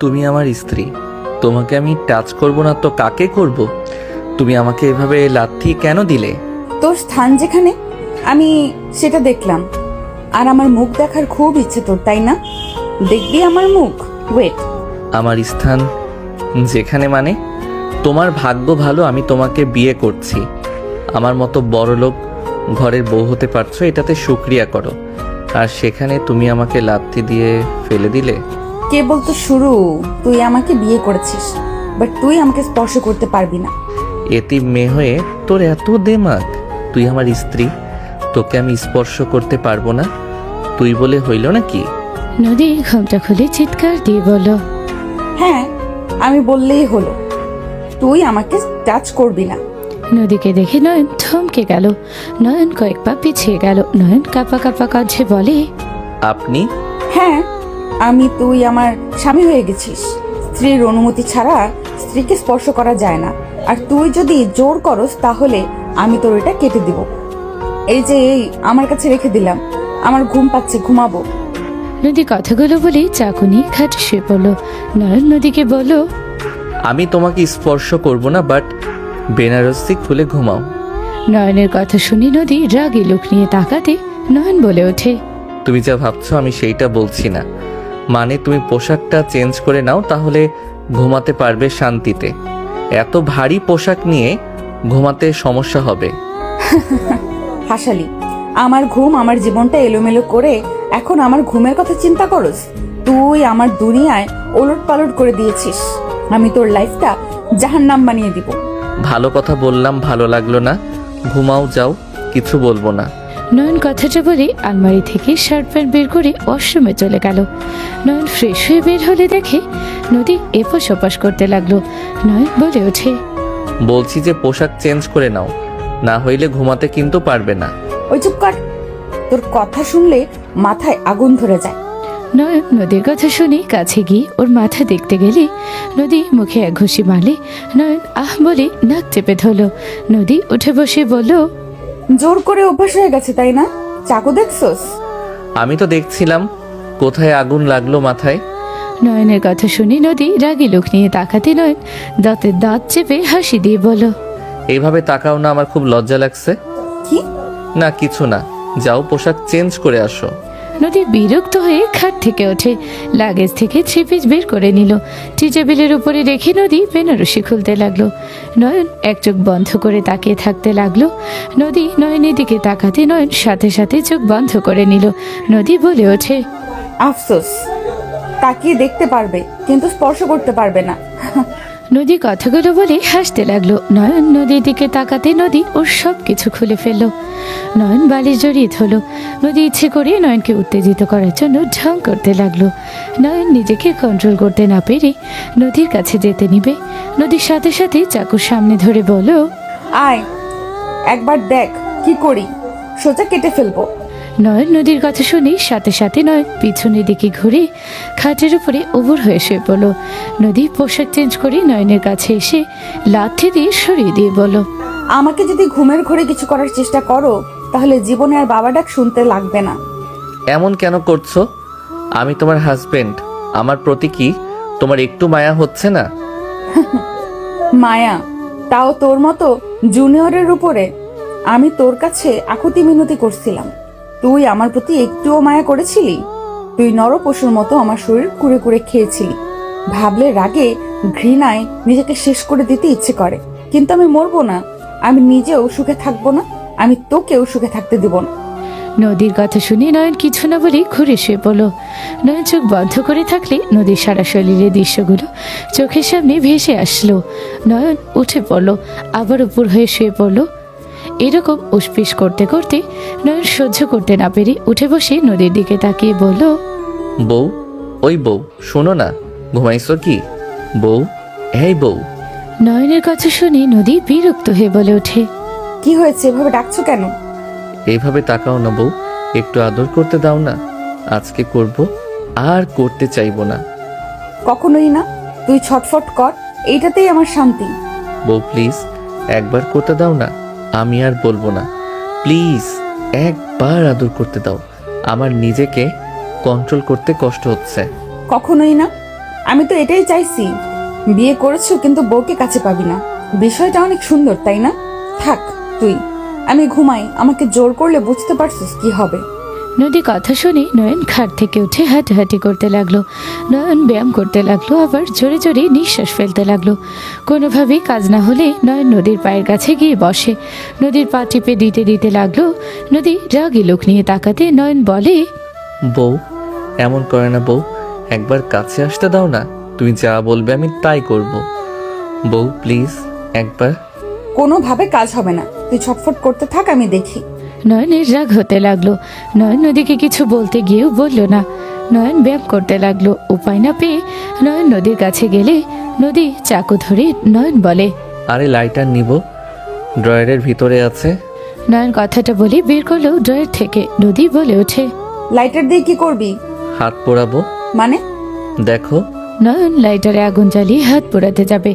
তুমি আমার স্ত্রী, তোমাকে আমি টাচ করব না তো কাকে করব? তুমি আমাকে এভাবে লাথি কেন দিলে? তোর স্থান যেখানে আমি সেটা দেখলাম, আর আমার মুখ দেখার খুব ইচ্ছে তোর, তাই না? দেখবি আমার মুখ? ওয়েট। আমার স্থান যেখানে মানে? তোমার ভাগ্য ভালো আমি তোমাকে বিয়ে করছি। আমার মতো বড়লোক ঘরের বউ হতে পারছো, এটাতে শুকরিয়া করো। আর সেখানে তুমি আমাকে লাথি দিয়ে ফেলে দিলে। কেবল তো শুরু। তুই আমাকে বিয়ে করেছিস, বাট তুই আমাকে স্পর্শ করতে পারবি না। এতিম মেয়ে হয়ে তোর এত দেমাগ? তুই আমার স্ত্রী, তোকে আমি স্পর্শ করতে পারবো না? তুই বলে হইল নাকি? নদী ঘুমটা খুলে চিৎকার দিয়ে বলল, হ্যাঁ, আমি বললেই হলো, তুই আমাকে টাচ করবি না। নদীকে দেখে নয়ন থমকে গেল। নয়ন কয়েক পা পিছিয়ে গেল। নয়ন কাঁপা কাঁপা কণ্ঠে বলে, আপনি? হ্যাঁ, তুই আমার স্বামী হয়ে গেছিস। স্ত্রীর অনুমতি ছাড়া স্ত্রীকে স্পর্শ করা যায় না। আর তুই যদি জোর করস তাহলে আমি তোর এটা কেটে দিব। এই যে এই আমার কাছে রেখে দিলাম, আমার ঘুম পাচ্ছে, ঘুমাবো। নদী কথাগুলো বলে চাকু নিয়ে খাটে শুয়ে পড়ল। নয়ন নদীকে বলল, আমি তোমাকে স্পর্শ করব না, বাট বেনারসি খুলে ঘুমাও। নয়নের কথা শুনে নদী রাগে লোক নিয়ে তাকাতে নয়ন বলে ওঠে, তুমি যা ভাবছো আমি সেইটা বলছি না। মানে তুমি পোশাকটা চেঞ্জ করে নাও, তাহলে ঘুমাতে পারবে শান্তিতে। এত ভারী পোশাক নিয়ে ঘুমাতে সমস্যা হবে। হাসালি, আমার ঘুম, আমার জীবনটা এলোমেলো করে এখন আমার ঘুমের কথা চিন্তা করস? তুই আমার দুনিয়ায় ওলট পালট করে দিয়েছিস। আমি তোর লাইফটা জাহান্নাম বানিয়ে দিব। ভালো কথা বললাম, ভালো লাগলো না? ঘুমাও, যাও, কিছু বলবো না। নয়ন কথাটা বলে আলমারি থেকে শার্ট প্যান্ট বের করে ওয়াশরুমে চলে গেল। নয়ন ফ্রেশ হয়ে বের হলে দেখে নদী এপাশ ওপাশ করতে লাগলো। নয়ন বলে ওঠে, বলছি যে পোশাক চেঞ্জ করে নাও, না হইলে ঘুমাতে কিন্তু পারবে না। ওই চুপ কর, তোর কথা শুনলে মাথায় আগুন ধরে যায়। নয়ন নদীর কথা শুনে কাছে গিয়ে ওর মাথা দেখতে গেলে নদী মুখে এক ঘুষি মারলে নয়ন আহ বলে নাক চেপে ধরল। নদী উঠে বসে বলল, জোর করে অভ্যাস হয়ে গেছে, তাই না? চাকু দেখছস? আমি তো দেখছিলাম, কোথায় আগুন লাগলো মাথায়? নয়নের কথা শুনে নদী রাগী লোক নিয়ে তাকাতে নয়ন দাঁতের দাঁত চেপে হাসি দিয়ে বলল, এইভাবে তাকাও না, আমার খুব লজ্জা লাগছে। কি? না, কিছু না, যাও পোশাক চেঞ্জ করে আসো। নদী বিরক্ত হয়ে খাট থেকে ওঠে, লাগেজ থেকে 3 পিস বের করে নিল। টি টেবিলের উপরে রেখে নদী বেনারসি খুলতে লাগলো। নয়ন এক চোখ বন্ধ করে তাকিয়ে থাকতে লাগলো। নদী নয়নের দিকে তাকাতে নয়ন সাথে সাথে চোখ বন্ধ করে নিল। নদী বলে ওঠে, আফসোস, তাকিয়ে দেখতে পারবে কিন্তু স্পর্শ করতে পারবে না। নদী কথাগুলো বলে হাসতে লাগলো। নয়ন নদীর দিকে তাকাতে নদী ওর সব কিছু খুলে ফেললো। নয়ন বালিশ জড়িয়ে ধরল। নদী ইচ্ছে করে নয়নকে উত্তেজিত করার জন্য ঢং করতে লাগলো। নয়ন নিজেকে কন্ট্রোল করতে না পেরে নদীর কাছে যেতে নিবে। নদীর সাথে সাথে চাকুর সামনে ধরে বলল, আয়, একবার দেখ কি করি, সোজা কেটে ফেলবো। নয়ন নদীর কথা শুনে সাথে সাথে নয়ন পিছনের দিকে ঘুরে খাটের উপরে উবুর হয়ে শুয়ে পড়ল। নদী পোশাক চেঞ্জ করে নয়নের কাছে এসে লাথি দিয়ে সরিয়ে দিয়ে বলল, আমাকে যদি ঘুমের ঘরে কিছু করার চেষ্টা করো তাহলে জীবনে আর বাবা ডাক শুনতে লাগবে না। এমন কেন করছো? আমি তোমার হাজবেন্ড, আমার প্রতি কি তোমার একটু মায়া হচ্ছে না? মায়া? তাও তোর মতো জুনিয়রের উপরে? আমি তোর কাছে আকুতি মিনতি করছিলাম, তুই আমার প্রতি একটুও মায়া করেছিলি? তুই নরপশুর মতো আমার শরীর কুড়ে কুড়ে খেয়েছিলি। ভাবলে রাগে ঘৃণায় নিজেকে শেষ করে দিতে ইচ্ছে করে, কিন্তু আমি মরবো না, আমি নিজেও সুখে থাকবো না, আমি তোকেও সুখে থাকতে দিব না। নদীর কথা শুনে নয়ন কিছু না বলে ঘুরে শুয়ে পড়ল। নয়ন চোখ বন্ধ করে থাকলে নদীর সারা শরীরের দৃশ্যগুলো চোখের সামনে ভেসে আসলো। নয়ন উঠে পড়ল, আবার উপর হয়ে শুয়ে পড়ল। এরকম উসপিস করতে করতে নয়ন সহ্য করতে না পেরে উঠে বসে নদীর দিকে তাকিয়ে বলল, বউ, ওই বউ, শোনো না, ঘুমাইছো কি? বউ, এই বউ। নয়নের কথা শুনে নদী বিরক্ত হয়ে বলে ওঠে, কি হয়েছে, এভাবে ডাকছো কেন? এইভাবে তাকাও না বউ, একটু আদর করতে দাও না। আজকে করব, আর করতে চাইবো না। কখনোই না, তুই ছটফট কর, এইটাতেই আমার শান্তি। বউ প্লিজ, একবার করতে দাও না, আমি আর বলবো না, প্লিজ। একবার আদর করতে দাও, আমার নিজেকে কন্ট্রোল করতে কষ্ট হচ্ছে। কখনোই না। আমি তো এটাই চাইছি। বিয়ে করেছো কিন্তু বউকে কাছে পাবি না। বিষয়টা অনেক সুন্দর, তাই না? থাক তুই, আমি ঘুমাই। আমাকে জোর করলে বুঝতে পারছিস কি হবে। নদী কথা শুনে নয়ন খাট থেকে উঠে হাঁটাহাঁটি করতে লাগলো। নয়ন ব্যায়াম করতে লাগলো, আবার জোরে জোরে নিঃশ্বাস ফেলতে লাগলো। কোনোভাবেই কাজ না হলে নয়ন নদীর পায়ের কাছে গিয়ে বসে। নদীর পা টিপে দিতে দিতে লাগলো। নদী রাগী লোক নিয়ে তাকাতে নয়ন বলে, বউ এমন করে না বউ, একবার কাছে আসতে দাও না। তুমি যা বলবে আমি তাই করব। বউ প্লিজ একবার। কোনোভাবে কাজ হবে না, তুই ছটফট করতে থাক, আমি দেখি। নয়নের রাগ হতে লাগলো। নয়ন নদীকে কিছু বলতে গিয়েও বলল না। নয়ন ব্যায়াম করতে লাগলো। উপায় না পেয়ে নয়ন নদীর কাছে গেলে নদী চাকু ধরে নয়ন বলে, আরে লাইটার নিব, ড্রয়ারের ভিতরে আছে। নয়ন কথাটা বলে বের করলো ড্রয়ার থেকে। নদী বলে ওঠে, লাইটার দিয়ে কি করবি? হাত পোড়াবো। মানে? দেখো। নয়ন লাইটারে আগুন জ্বালিয়ে হাত পোড়াতে যাবে,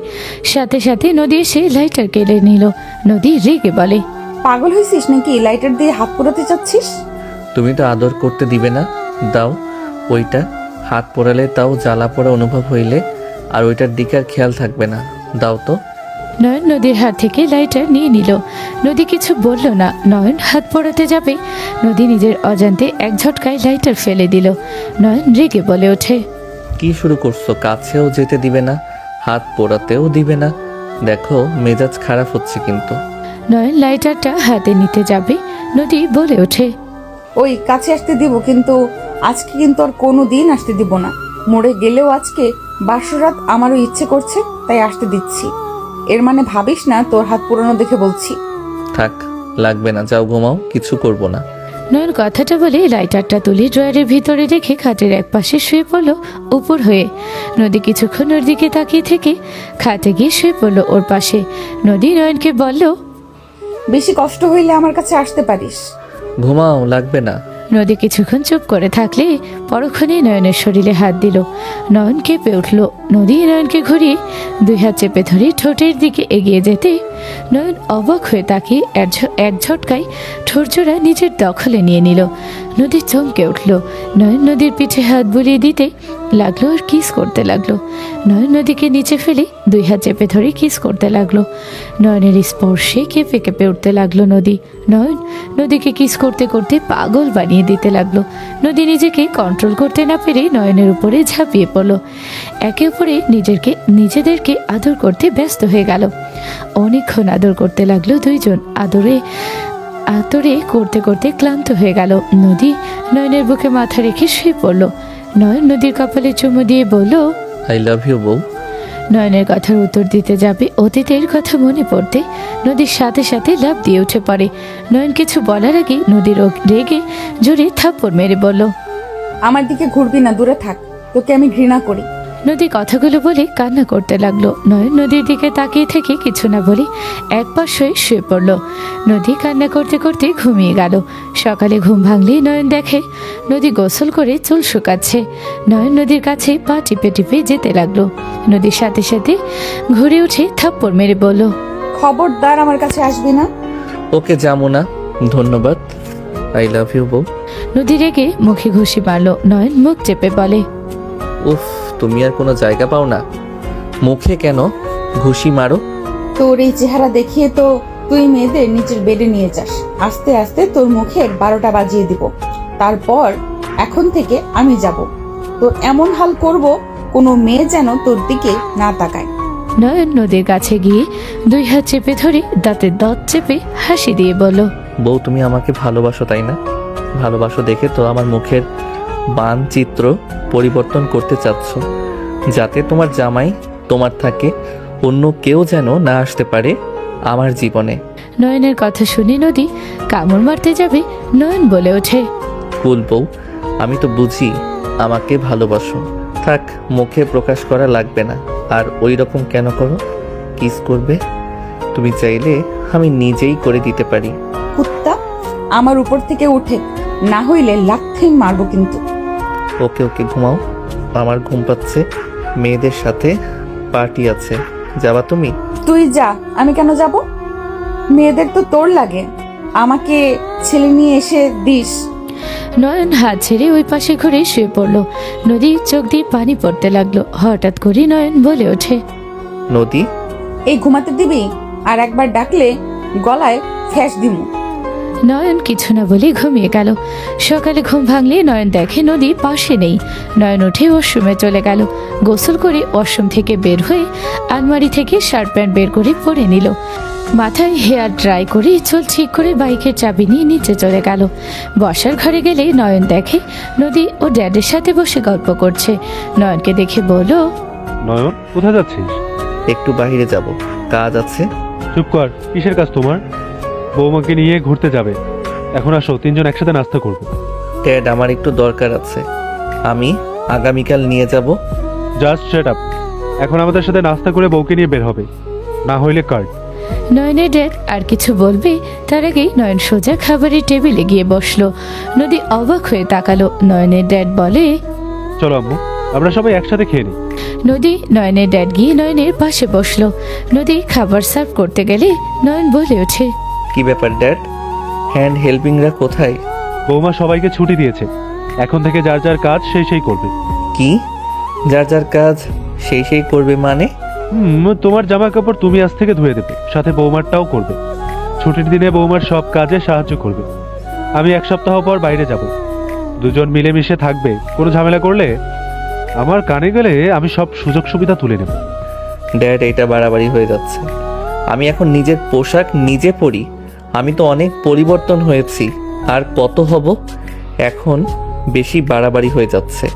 সাথে সাথে নদী এসে লাইটার কেড়ে নিল। নদী রেগে বলে, পাগল হয়েছিস নাকি? লাইটার দিয়ে হাত পোড়াতে চাচ্ছিস? তুমি তো আদর করতে দিবে না, দাও ওইটা। হাত পোড়ালে তাও জ্বালা পোড়া অনুভব হইলে আর ওইটার দিকে আর খেয়াল থাকবে না, দাও তো। নয়ন নদীর হাত থেকে লাইটার নিয়ে নিল। নদী কিছু বলল না। নয়ন হাত পোড়াতে যাবে, নদী নিজের অজান্তে এক ঝটকায় লাইটার ফেলে দিল। নয়ন রেগে বলে ওঠে, কি শুরু করছো? কাছেও যেতে দিবে না, হাত পোড়াতেও দিবে না। দেখো মেজাজ খারাপ হচ্ছে কিন্তু। নয়ন লাইটারটা হাতে নিতে যাবে, নদী বলে ওঠে, ওই কাছে আসতে দিব, কিন্তু আজকে কিন্তু আর কোনো দিন আসতে দিব না। মরে গেলেও আজকে বাসরাত আমারও ইচ্ছে করছে, তাই আসতে দিচ্ছি। এর মানে ভাবিস না তোর হাত পুরনো দেখে বলছি। থাক, লাগবে না, যাও ঘুমাও, কিছু করব না। নয়ন কথাটা বলে লাইটারটা তুলে ড্রয়ারের ভিতরে রেখে খাটের এক পাশে শুয়ে পড়ল উপর হয়ে। নদী কিছুক্ষণ ওর দিকে তাকিয়ে থেকে খাটে গিয়ে শুয়ে পড়ল ওর পাশে। নদী নয়নকে বলল, বেশি কষ্ট হইলে আমার কাছে আসতে পারিস। ঘুমাও, লাগবে না। নদী কিছুক্ষণ চুপ করে থাকলে পরক্ষণে নয়নের শরীরে হাত দিল। নয়ন কেঁপে উঠল। নদী নয়নকে ঘুরিয়ে দুই হাত চেপে ধরে ঠোঁটের দিকে এগিয়ে যেতে নয়ন অবাক হয়ে তাকিয়ে এক ঝটকায় ঠোঁটজোড়া নিজের দখলে নিয়ে নিল। নদী চমকে উঠল। নয়ন নদীর পিঠে হাত বুলিয়ে দিতে লাগলো আর কিস করতে লাগলো। নয়ন নদীকে নিচে ফেলে দুই হাত চেপে ধরে কিস করতে লাগলো। নয়নের স্পর্শে কেঁপে কেঁপে উঠতে লাগলো নদী। নয়ন নদীকে কিস করতে করতে পাগল বানিয়ে দিতে লাগলো। নদী নিজেকে কন্ট্রোল করতে না পেরে নয়নের উপরে ঝাঁপিয়ে পড়ল। একে অপরে নিজেদেরকে আদর করতে ব্যস্ত হয়ে গেল। অনেকক্ষণ আদর করতে লাগলো দুইজন। আদরে করতে করতে ক্লান্ত হয়ে গেল। নদী নয়নের বুকে মাথা রেখে শুয়ে পড়ল। নয়ন নদীর কপালে চুমু দিয়ে বলল, আই লাভ ইউ বউ। নয়নের কথার উত্তর দিতে যাবে অতীতের কথা মনে পড়তে নদীর সাথে সাথে লাফ দিয়ে উঠে পড়ে। নয়ন কিছু বলার আগে নদীর রেগে জোরে থাপ্পড় মেরে বলল, আমার দিকে ঘুরবি না, দূরে থাক, তোকে আমি ঘৃণা করি। নদী কথাগুলো বলে কান্না করতে লাগলো। নয়ন নদীর দিকে তাকিয়ে থেকে কিছু না বলে এক পাশ হয়ে শুয়ে পড়ল। নদী কান্না করতে করতে ঘুমিয়ে গেল। সকালে ঘুম ভাঙলেই নয়ন দেখে নদী গোসল করে চুল শুকাচ্ছে। নয়ন নদীর কাছে পা টিপে টিপে যেতে লাগলো। নদীর সাথে সাথে ঘুরে উঠে থাপ্পড় মেরে বলল, খবরদার আমার কাছে আসবি না। ওকে যাবো না, ধন্যবাদ। আই লাভ ইউ বউ। নদী রেগে মুখে ঘুষি মারল। নয়ন মুখ চেপে বলে, উফ, তুমি আর কোনো জায়গা পাও না, মুখে কেন ঘুষি মারো? তোর এই চেহারা দেখিয়ে তো তুই মেয়েদের নিচের বেডে নিয়ে যাস। আস্তে আস্তে তোর মুখে 12টা বাজিয়ে দিব। তারপর এখন থেকে আমি যাব, তোর এমন হাল করব কোনো মেয়ে যেন তোর দিকে না তাকায়। নয়ন নদীর কাছে গিয়ে দুই হাত চেপে ধরে দাঁতের দাঁত চেপে হাসি দিয়ে বলল, বউ তুমি আমাকে ভালোবাসো তাই না? ভালোবাসো দেখে তো আমার মুখের মানচিত্র পরিবর্তন করতে চাচ্ছ, যাতে তোমার জামাই তোমার থাকে, অন্য কেউ যেন না আসতে পারে আমার জীবনে। নয়নের কথা শুনে নদী কামড় মারতে যাবে। নয়ন বলে ওঠে, কুল বউ, আমি তো বুঝি আমাকে ভালোবাসো। থাক, মুখে প্রকাশ করা লাগবে না। আর ওই রকম কেন করো? কিস করবে? তুমি চাইলে আমি নিজেই করে দিতে পারি। কুত্তা, আমার উপর থেকে উঠে, না হইলে লাথি মারবো কিন্তু। ওকে ওকে, ঘুমাও, আমার ঘুম পাচ্ছে। মেয়েদের সাথে পার্টি আছে, যাবা তুমি? তুই যা, আমি কেন যাব? মেয়েদের তো তোর লাগে, আমাকে ছেলে নিয়ে এসে দিস। নয়ন হাত ছেড়ে ওই পাশে ঘুরে শুয়ে পড়লো। নদী চোখ দিয়ে পানি পড়তে লাগলো। হঠাৎ করে নয়ন বলে ওঠে, নদী, এই ঘুমাতে দিবি? আর একবার ডাকলে গলায় ফ্যাস দিমু। নয়ন কিছু না বলে ঘুমিয়ে গেল। সকালে ঘুম ভাঙলে নয়ন দেখে নদী পাশে নেই। নয়ন উঠে ওয়াশরুমে চলে গেল। গোসল করে ওয়াশরুম থেকে বের হয়ে আলমারি থেকে শার্ট প্যান্ট বের করে পরে নিল। মাথায় হেয়ার ড্রাই করে চুল ঠিক করে বাইকের চাবি নিয়ে নিচে চলে গেল। বসার ঘরে গেলে নয়ন দেখে নদী ও ড্যাডের সাথে বসে গল্প করছে। নয়নকে দেখে বলল, নয়ন, কোথায় যাচ্ছিস? একটু বাইরে যাব, কাজ আছে। চুপ কর, কিসের কাজ তোমার? বৌমাকে নিয়ে ঘুরতে যাবে। এখন আসো, তিনজন একসাথে নাস্তা করবো। ড্যাড, আমার একটু দরকার আছে, আমি আগামীকাল নিয়ে যাব। Just set up. এখন আমাদের সাথে নাস্তা করে বউকে নিয়ে বের হবে, না হইলে কার্ড। নয়নের ড্যাড আর কিছু বলবে তার আগেই নয়ন সোজা খাবারের টেবিলে গিয়ে বসলো। নদী অবাক হয়ে তাকালো। নয়নের ড্যাড বলে, চলো আম্মু, আমরা সবাই একসাথে খেয়ে নিই। নদী নয়নের ড্যাড গিয়ে নয়নের পাশে বসলো। নদী খাবার সার্ভ করতে গেলে নয়ন বলে ওঠে, কি ব্যাপার ড্যাড, হ্যান্ড হেল্পিংরা কোথায়? বৌমা সবাইকে ছুটি দিয়েছে, এখন থেকে যার যার কাজ সেই করবে। কি, যার যার কাজ সেই করবে মানে? তোমার জামা কাপড় তুমি আজ থেকে ধুয়ে দেবে, সাথে বৌমারটাও করবে। ছুটির দিনে বৌমার সব কাজে সাহায্য করবে। আমি 1 সপ্তাহ পর বাইরে যাব, দুজন মিলেমিশে থাকবে। কোনো ঝামেলা করলে আমার কানে গেলে আমি সব সুযোগ সুবিধা তুলে নেব। ড্যাড, এটা বাড়াবাড়ি হয়ে যাচ্ছে। আমি এখন নিজের পোশাক নিজে পরি। আমি তো অনেক পরিবর্তন হয়েছি, আর কত হব? এখন বেশি বাড়াবাড়ি হয়ে যাচ্ছে।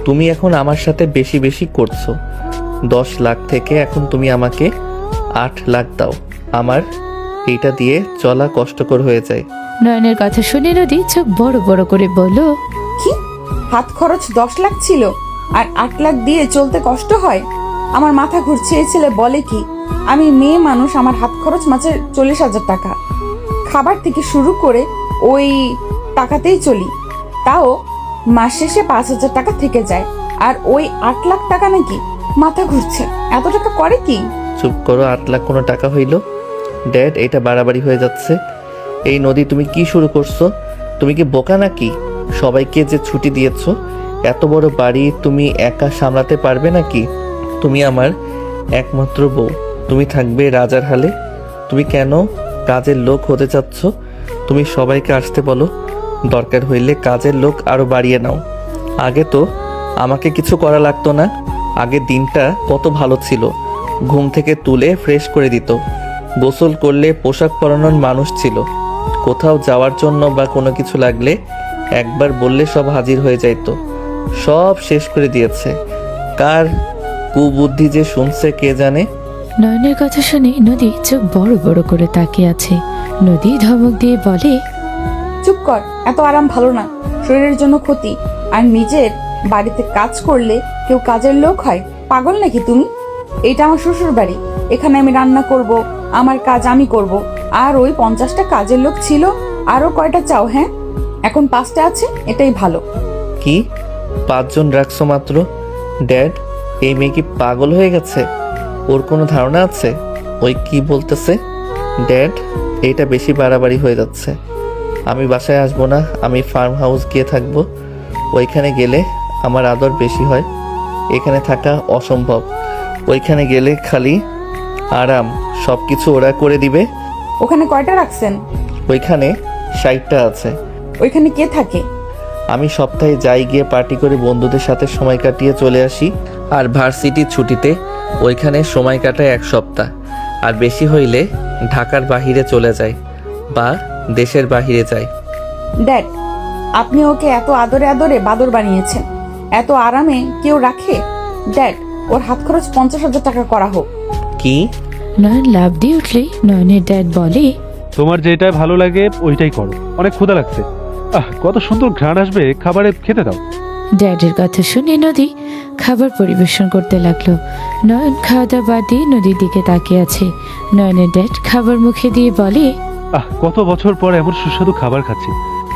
তুমি এখন আমার সাথে বেশি বেশি করছো। 10 লাখ থেকে এখন তুমি আমাকে 8 লাখ দাও। আমার এইটা দিয়ে চলা কষ্টকর হয়ে যায়। নয়নের কথা শুনে নদী চোখ বড় বড় করে বলল, কি, হাত খরচ 10 লাখ ছিল আর 8 লাখ দিয়ে চলতে কষ্ট হয়? আমার মাথা ঘুরছে। এই ছেলে বলে কি? আমি মেয়ে মানুষ, আমার হাত খরচ মাসে 40,000 টাকা। খাবার থেকে শুরু করে ওই টাকাতেই চলি, তাও মাস শেষে 5,000 টাকা থেকে যায়। আর ওই 8 লাখ টাকা নাকি? মাথা ঘুরছে। এত টাকা করে কি? চুপ করো, 8 লাখ কোনো টাকা হইল? ড্যাড, এটা বাড়াবাড়ি হয়ে যাচ্ছে। এই নদী, তুমি কি শুরু করছো? তুমি কি বোকা নাকি? সবাইকে যে ছুটি দিয়েছো, এত বড় বাড়ি তুমি একা সামলাতে পারবে নাকি? তুমি আমার একমাত্র বউ, তুমি থাকবে রাজার হালে। তুমি কেন কাজের লোক হতে চাচ্ছ? তুমি সবাইকে আসতে বলো, দরকার হইলে কাজের লোক আরো বাড়িয়ে নাও। আগে তো আমাকে কিছু করা লাগতো না। আগের দিনটা কত ভালো ছিল। ঘুম থেকে তুলে ফ্রেশ করে দিত, গোসল করলে পোশাক পরানোর মানুষ ছিল। কোথাও যাওয়ার জন্য বা কোনো কিছু লাগলে একবার বললে সব হাজির হয়ে যাইতো। সব শেষ করে দিয়েছে। কার কুবুদ্ধি যে শুনছে কে জানে। নয়নের কথা শুনে নদী চোখ বড় বড় করে তাকিয়ে আছে। নদী ধমক দিয়ে বলে, চুপ কর, এত আরাম ভালো না, শরীরের জন্য ক্ষতি। আর নিজের বাড়িতে কাজ করলে কেউ কাজের লোক হয়? পাগল নাকি তুমি? এটা আমার শ্বশুর বাড়ি, এখানে আমি রান্না করব, আমার কাজ আমি করব। আর ওই 50টা কাজের লোক ছিল, আরো কয়টা চাও? হ্যাঁ, এখন 5টা আছে, এটাই ভালো। কি, 5 জন রাখছো মাত্র? ড্যাড, এই মেয়ে কি পাগল হয়ে গেছে? ওর কোনো ধারণা আছে ওই কি বলতেছে? ড্যাড, এইটা বেশি বাড়াবাড়ি হয়ে যাচ্ছে। আমি বাসায় আসবো না, আমি ফার্ম হাউস গিয়ে থাকবো। ওইখানে গেলে আমার আদর বেশি হয়, এখানে থাকা অসম্ভব। ওইখানে গেলে খালি আরাম, সব কিছু ওরা করে দিবে। ওখানে কয়টা রাখছেন? ওইখানে 60টা আছে। ওইখানে কে থাকে? আমি সপ্তাহে যাই, গিয়ে পার্টি করে বন্ধুদের সাথে সময় কাটিয়ে চলে আসি। আর ভার্সিটির ছুটিতে ওইখানে সময় কাটায় 1 সপ্তাহ। আর বেশি হইলে ঢাকার বাহিরে চলে যায় বা দেশের বাহিরে যায়। ড্যাড, আপনি ওকে এত আদরে আদরে বাদর বানিয়েছেন, এত আরামে কেউ রাখে? ড্যাড, ওর হাত খরচ 50,000 টাকা করা হোক। কি? নয়ন লাভ দিয়ে উঠলেই নয়নের ড্যাড বলে, তোমার যেটা ভালো লাগে ওইটাই করো, অনেক ক্ষুধা লাগছে। কত সুন্দর ঘ্রাণ আসবে, খাবারে খেতে দাও। ড্যাডের কথা শুনে নদী খাবার পরিবেশন করতে লাগলো। নয়ন খাওয়া দাওয়া বাদ দিয়ে নদীর দিকে তাকিয়ে আছে। নয়নের ড্যাড খাবার মুখে দিয়ে বলে, কত বছর পর এমন সুস্বাদু খাবার খাচ্ছি।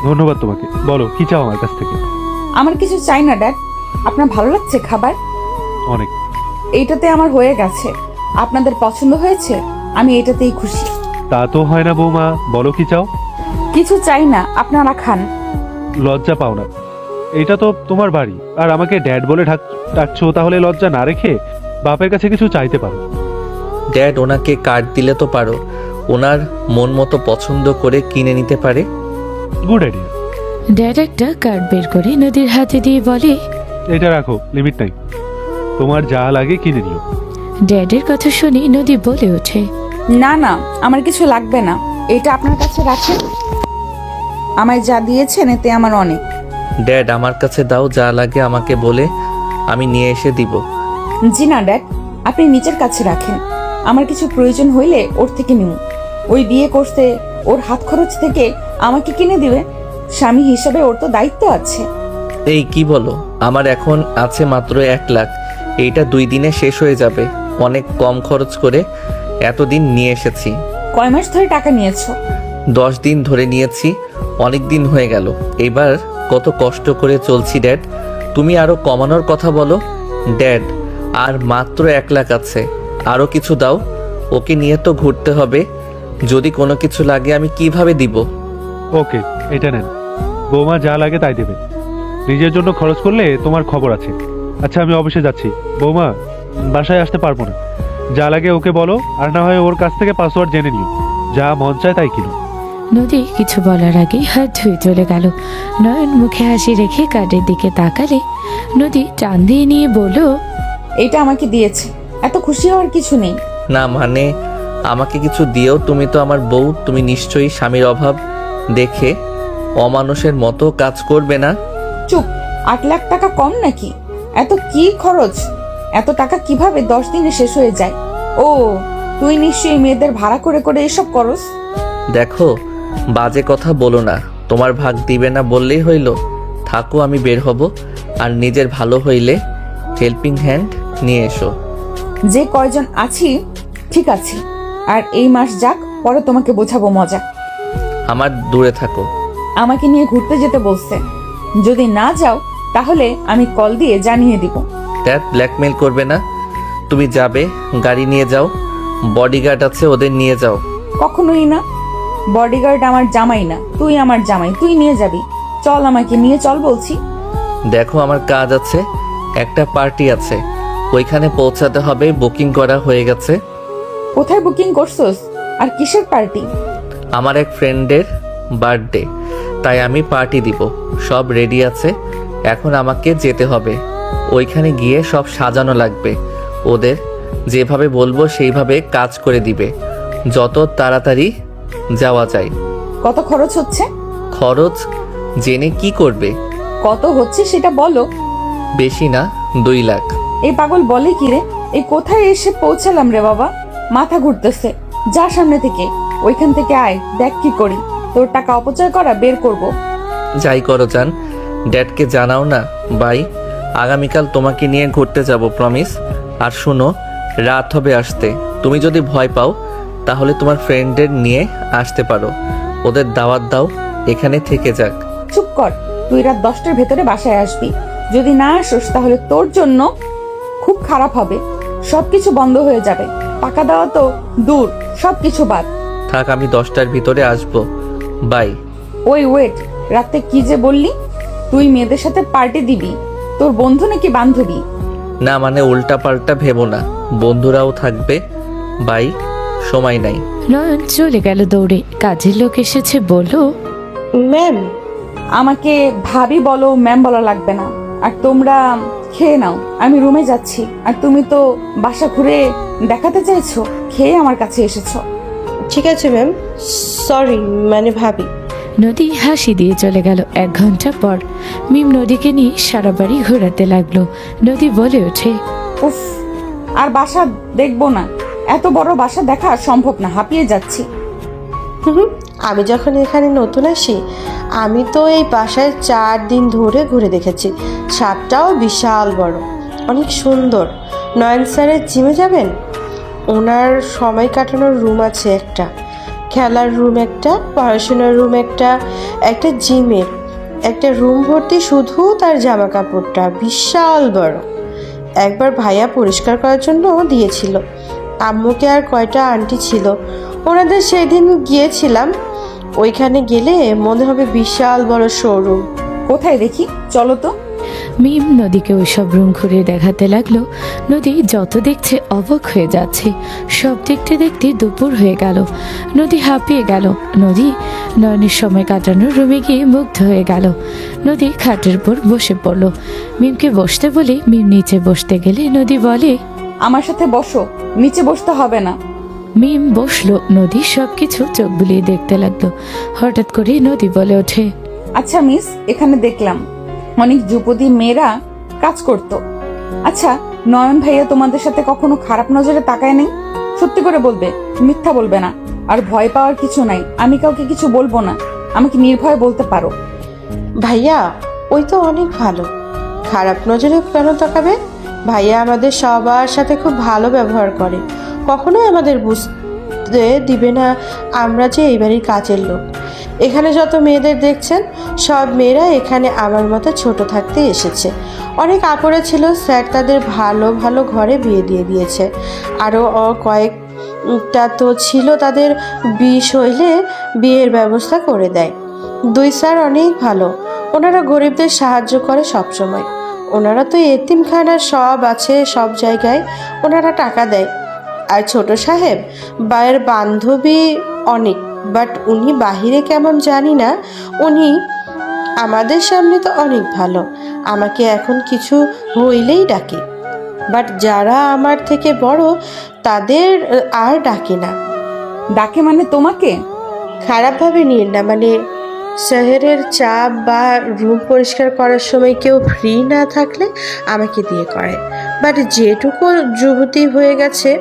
ধন্যবাদ তোমাকে। বলো, কি চাও আমার কাছ থেকে? আমার কিছু চাই না ড্যাড। আপনার ভালো লাগছে খাবার? অনেক। এইটাতে আমার হয়ে গেছে। আপনাদের পছন্দ হয়েছে, আমি এটাতেই খুশি। তা তো হয় না বৌমা, বলো কি চাও? কিছু চাই না, আপনারা খান। লজ্জা পাও না, এটা তো তোমার বাড়ি, আর আমাকে ড্যাড বলে ডাকছো, তাহলে লজ্জা না রেখে বাপের কাছে কিছু চাইতে পারো। ড্যাড, ওনাকে কার্ড দিলে তো পারো, ওনার মন মতো পছন্দ করে কিনে নিতে পারে। Good idea. ড্যাড একটা কার্ড বের করে নদীর হাতে দিয়ে বলে, এটা রাখো, লিমিট নাই, তোমার যা লাগে কিনে নিও। ড্যাডের কথা শুনে নদী বলে ওঠে, না না, আমার কিছু লাগবে না, এটা আপনার কাছে রাখেন। আমায় যা দিয়েছেন এতে আমার অনেক। ড্যাড, আমার কাছে দাও, যা লাগে আমাকে বলে আমি নিয়ে এসে দিব। জি না ড্যাড, আপনি নিজের কাছে রাখেন। আমার কিছু প্রয়োজন হইলে ওর থেকে নিব। ওই বিয়ে করতে ওর হাত খরচ থেকে আমাকে কিনে দিবে। স্বামী হিসাবে ওর তো দায়িত্ব আছে। এই কি বলো, আমার এখন আছে মাত্র 1 লাখ, এইটা 2 দিনে শেষ হয়ে যাবে। অনেক কম খরচ করে এতদিন নিয়ে এসেছি। কয় মাস ধরে টাকা নিয়েছো? 10 দিন ধরে নিয়েছি, অনেক দিন হয়ে গেল। এবার কত কষ্ট করে চলছি ড্যাড, তুমি আরো কমানোর কথা বলো। ড্যাড, আর মাত্র 1 লাখ আছে, আরো কিছু দাও। ওকে নিয়ে তো ঘুরতে হবে, যদি কোনো কিছু লাগে আমি কিভাবে দিব? ওকে, এটা নেন, বৌমা যা লাগে তাই দেবে। নিজের জন্য খরচ করলে তোমার খবর আছে। আচ্ছা, আমি অফিসে যাচ্ছি, বৌমা বাসায় আসতে পারবো না। যা লাগে ওকে বলো, আর না হয় ওর কাছ থেকে পাসওয়ার্ড জেনে নিও। যা মন চায় তাই কিনো। নদী কিছু বলার আগে হাত ধুয়ে চলে গেল। নয়ন মুখে হাসি রেখে কার্ডের দিকে তাকালে নদী টান দিয়ে নিয়ে বলল, এটা আমাকে দিয়েছে, এত খুশি হওয়ার কিছু নেই। না মানে, আমাকে কিছু দিয়েও, তুমি তো আমার বউ, তুমি নিশ্চয়ই স্বামীর অভাব দেখে অমানুষের মতো কাজ করবে না। চুপ, 8 লাখ টাকা কম নাকি? এত কি খরচ? এত টাকা কিভাবে 10 দিনে শেষ হয়ে যায়? ও, তুই নিশ্চয়ই মেয়েদের ভাড়া করে করে এসব করস। দেখো, বাজে কথা বলো না। তোমার ভাগ দিবে না বললেই হইল। থাকো, আমি বের হব, আর নিজের ভালো হইলে হেল্পিং হ্যান্ড নিয়ে এসো। যে কয়জন আছি ঠিক আছে, আর এই মাস যাক, পরে তোমাকে বোঝাবো মজা। আমার দূরে থাকো। আমাকে নিয়ে ঘুরতে যেতে বলছে, যদি না যাও তাহলে আমি কল দিয়ে জানিয়ে দিব। ড্যাড, ব্ল্যাকমেল করবে না। তুমি যাবে, গাড়ি নিয়ে যাও, বডিগার্ড আছে, ওদের নিয়ে যাও। কখনোই না, বডিগার্ড আমার জামাই না, তুই আমার জামাই, তুই নিয়ে যাবি। চল, আমাকে নিয়ে চল বলছি। দেখো, আমার কাজ আছে, একটা পার্টি আছে, ওইখানে পৌঁছাতে হবে। বুকিং করা হয়ে গেছে। কোথায় বুকিং করছস? আর কিসের পার্টি? আমার এক ফ্রেন্ডের বার্থডে, তাই আমি পার্টি দিব। সব রেডি আছে, এখন আমাকে যেতে হবে। ওইখানে গিয়ে সব সাজানো লাগবে। ওদের যেভাবে বলবো সেইভাবে কাজ করে দিবে, যত তাড়াতাড়ি যাওয়া যায়। কত খরচ হচ্ছে? খরচ জেনে কি করবে? কত হচ্ছে সেটা বলো। বেশি না, 2 লাখ। এই পাগল বলে কি রে? এই কোথায় এসে পৌঁছালাম রে বাবা, মাথা ঘুরতেছে। যা সামনে থেকে, ওইখান থেকে আয়, দেখ কি করি। তোর টাকা অপচয় করা বের করব। যাই করো যান, ড্যাডকে জানাও না। বাই, আগামীকাল তোমাকে নিয়ে ঘুরতে যাব, প্রমিস। আর শোনো, রাত হবে আসতে। তুমি যদি ভয় পাও তাহলে তোমার ফ্রেন্ডদের নিয়ে আসতে পারো, ওদের দাওয়াত দাও, এখানে থেকে যাক। চুপ কর, তুই রাত 10টার ভেতরে বাসায় আসবি। যদি না আসোস তাহলে তোর জন্য খুব খারাপ হবে। সবকিছু বন্ধ হয়ে যাবে, টাকা দেওয়া তো দূর, সবকিছু বাদ। থাক, আমি 10টার ভিতরে আসবো। বাই। ওই ওয়েট, রাতে কি যে বললি? তুই মেয়েদের সাথে পার্টি দিবি? তোর বন্ধু নাকি বান্ধবী? না মানে, উল্টা পাল্টা ভেবো না, বন্ধুরাও থাকবে। বাই, সময় নাই। নয়ন চলে গেল দৌড়ে। কাজের লোক এসেছে, বলল, ম্যাম, আমাকে ভাবি বলো, ম্যাম বলা লাগবে না। আর তোমরা খেয়ে নাও, আমি রুমে যাচ্ছি। আর তুমি তো বাসা ঘুরে দেখাতে চাইছো, খেয়ে আমার কাছে এসেছো। ঠিক আছে ম্যাম, সরি মানে ভাবি। নদী হাসি দিয়ে চলে গেল। 1 ঘন্টা পর মিম নদীকে নিয়ে সারা বাড়ি ঘোরাতে লাগলো। নদী বলে ওঠে, উফ, আর বাসা দেখবো না। এত বড় বাসা দেখা সম্ভব না, হাঁপিয়ে যাচ্ছি। হুম, আমি যখন এখানে নতুন আসি, আমি তো এই বাসায় 4 দিন ধরে ঘুরে দেখেছি। ছাদটাও বিশাল বড়, অনেক সুন্দর। নয়ন স্যারের জিমে যাবেন? ওনার সময় কাটানোর রুম আছে একটা, খেলার রুম একটা, পড়াশোনার রুম একটা, একটা জিমের একটা রুম ভর্তি শুধু তার জামা কাপড়টা, বিশাল বড়। একবার ভাইয়া পরিষ্কার করার জন্য দিয়েছিল। আম্মুকে আর কয়টা আন্টি ছিল, ওনাদের সেদিন গিয়েছিলাম। ওইখানে গেলে মনে হবে বিশাল বড় শোরুম। কোথায় দেখি, চলো তো। মিম নদীকে ওইসব রুম ঘুরিয়ে দেখাতে লাগলো। নদী যত দেখছে অবাক হয়ে যাচ্ছে। সব দেখতে দেখতে দুপুর হয়ে গেল। নদী হাঁপিয়ে গেল। নদী নয়নের সময় কাটানোর রুমে গিয়ে মুগ্ধ হয়ে গেল। নদী খাটের উপর বসে পড়ল। মিমকে বসতে বলে মিম নিচে বসতে গেলে নদী বলে, আমার সাথে বসো, নিচে বসতে হবে না। মিম বসলো। নদী সবকিছু চোখ বুলিয়ে দেখতে লাগলো। হঠাৎ করে নদী বলে ওঠে, আচ্ছা মিস, এখানে দেখলাম অনেক যুবতী মেয়েরা কাজ করত। আচ্ছা, নয়ন ভাইয়া তোমাদের সাথে কখনো খারাপ নজরে তাকায় নেই? সত্যি করে বলবে, মিথ্যা বলবে না। আর ভয় পাওয়ার কিছু নাই, আমি কাউকে কিছু বলবো না, আমাকে নির্ভয়ে বলতে পারো। ভাইয়া ওই তো অনেক ভালো, খারাপ নজরে কেন তাকাবে? ভাইয়া আমাদের সবার সাথে খুব ভালো ব্যবহার করে, কখনোই আমাদের বুঝতে দিবে না আমরা যে এই বাড়ির কাজের লোক। এখানে যত মেয়েদের দেখছেন সব মেয়েরা এখানে আমার মতো ছোট থাকতে এসেছে। অনেক আপুরা ছিল, স্যার তাদের ভালো ভালো ঘরে বিয়ে দিয়ে দিয়েছে। আরও কয়েকটা তো ছিল তাদের 20 হইলে বিয়ের ব্যবস্থা করে দেয়। 2 স্যার অনেক ভালো, ওনারা গরিবদের সাহায্য করে সব সময়। ওনারা তো এতিমখানা সব আছে, সব জায়গায় ওনারা টাকা দেয়। আর ছোট সাহেব বায়ের বান্ধবী অনেক, বাট উনি বাহিরে কেমন জানি না, উনি আমাদের সামনে তো অনেক ভালো। আমাকে এখন কিছু হইলেই ডাকে, বাট যারা আমার থেকে বড় তাদের আর ডাকে না। ডাকে মানে তোমাকে? খারাপভাবে নিন না, মানে শহরের চাপ বা রুম পরিষ্কার করার সময় কেউ ফ্রি না থাকলে আমাকে দিয়ে করে। বাট যেটুকু যুবতী হয়ে গেছে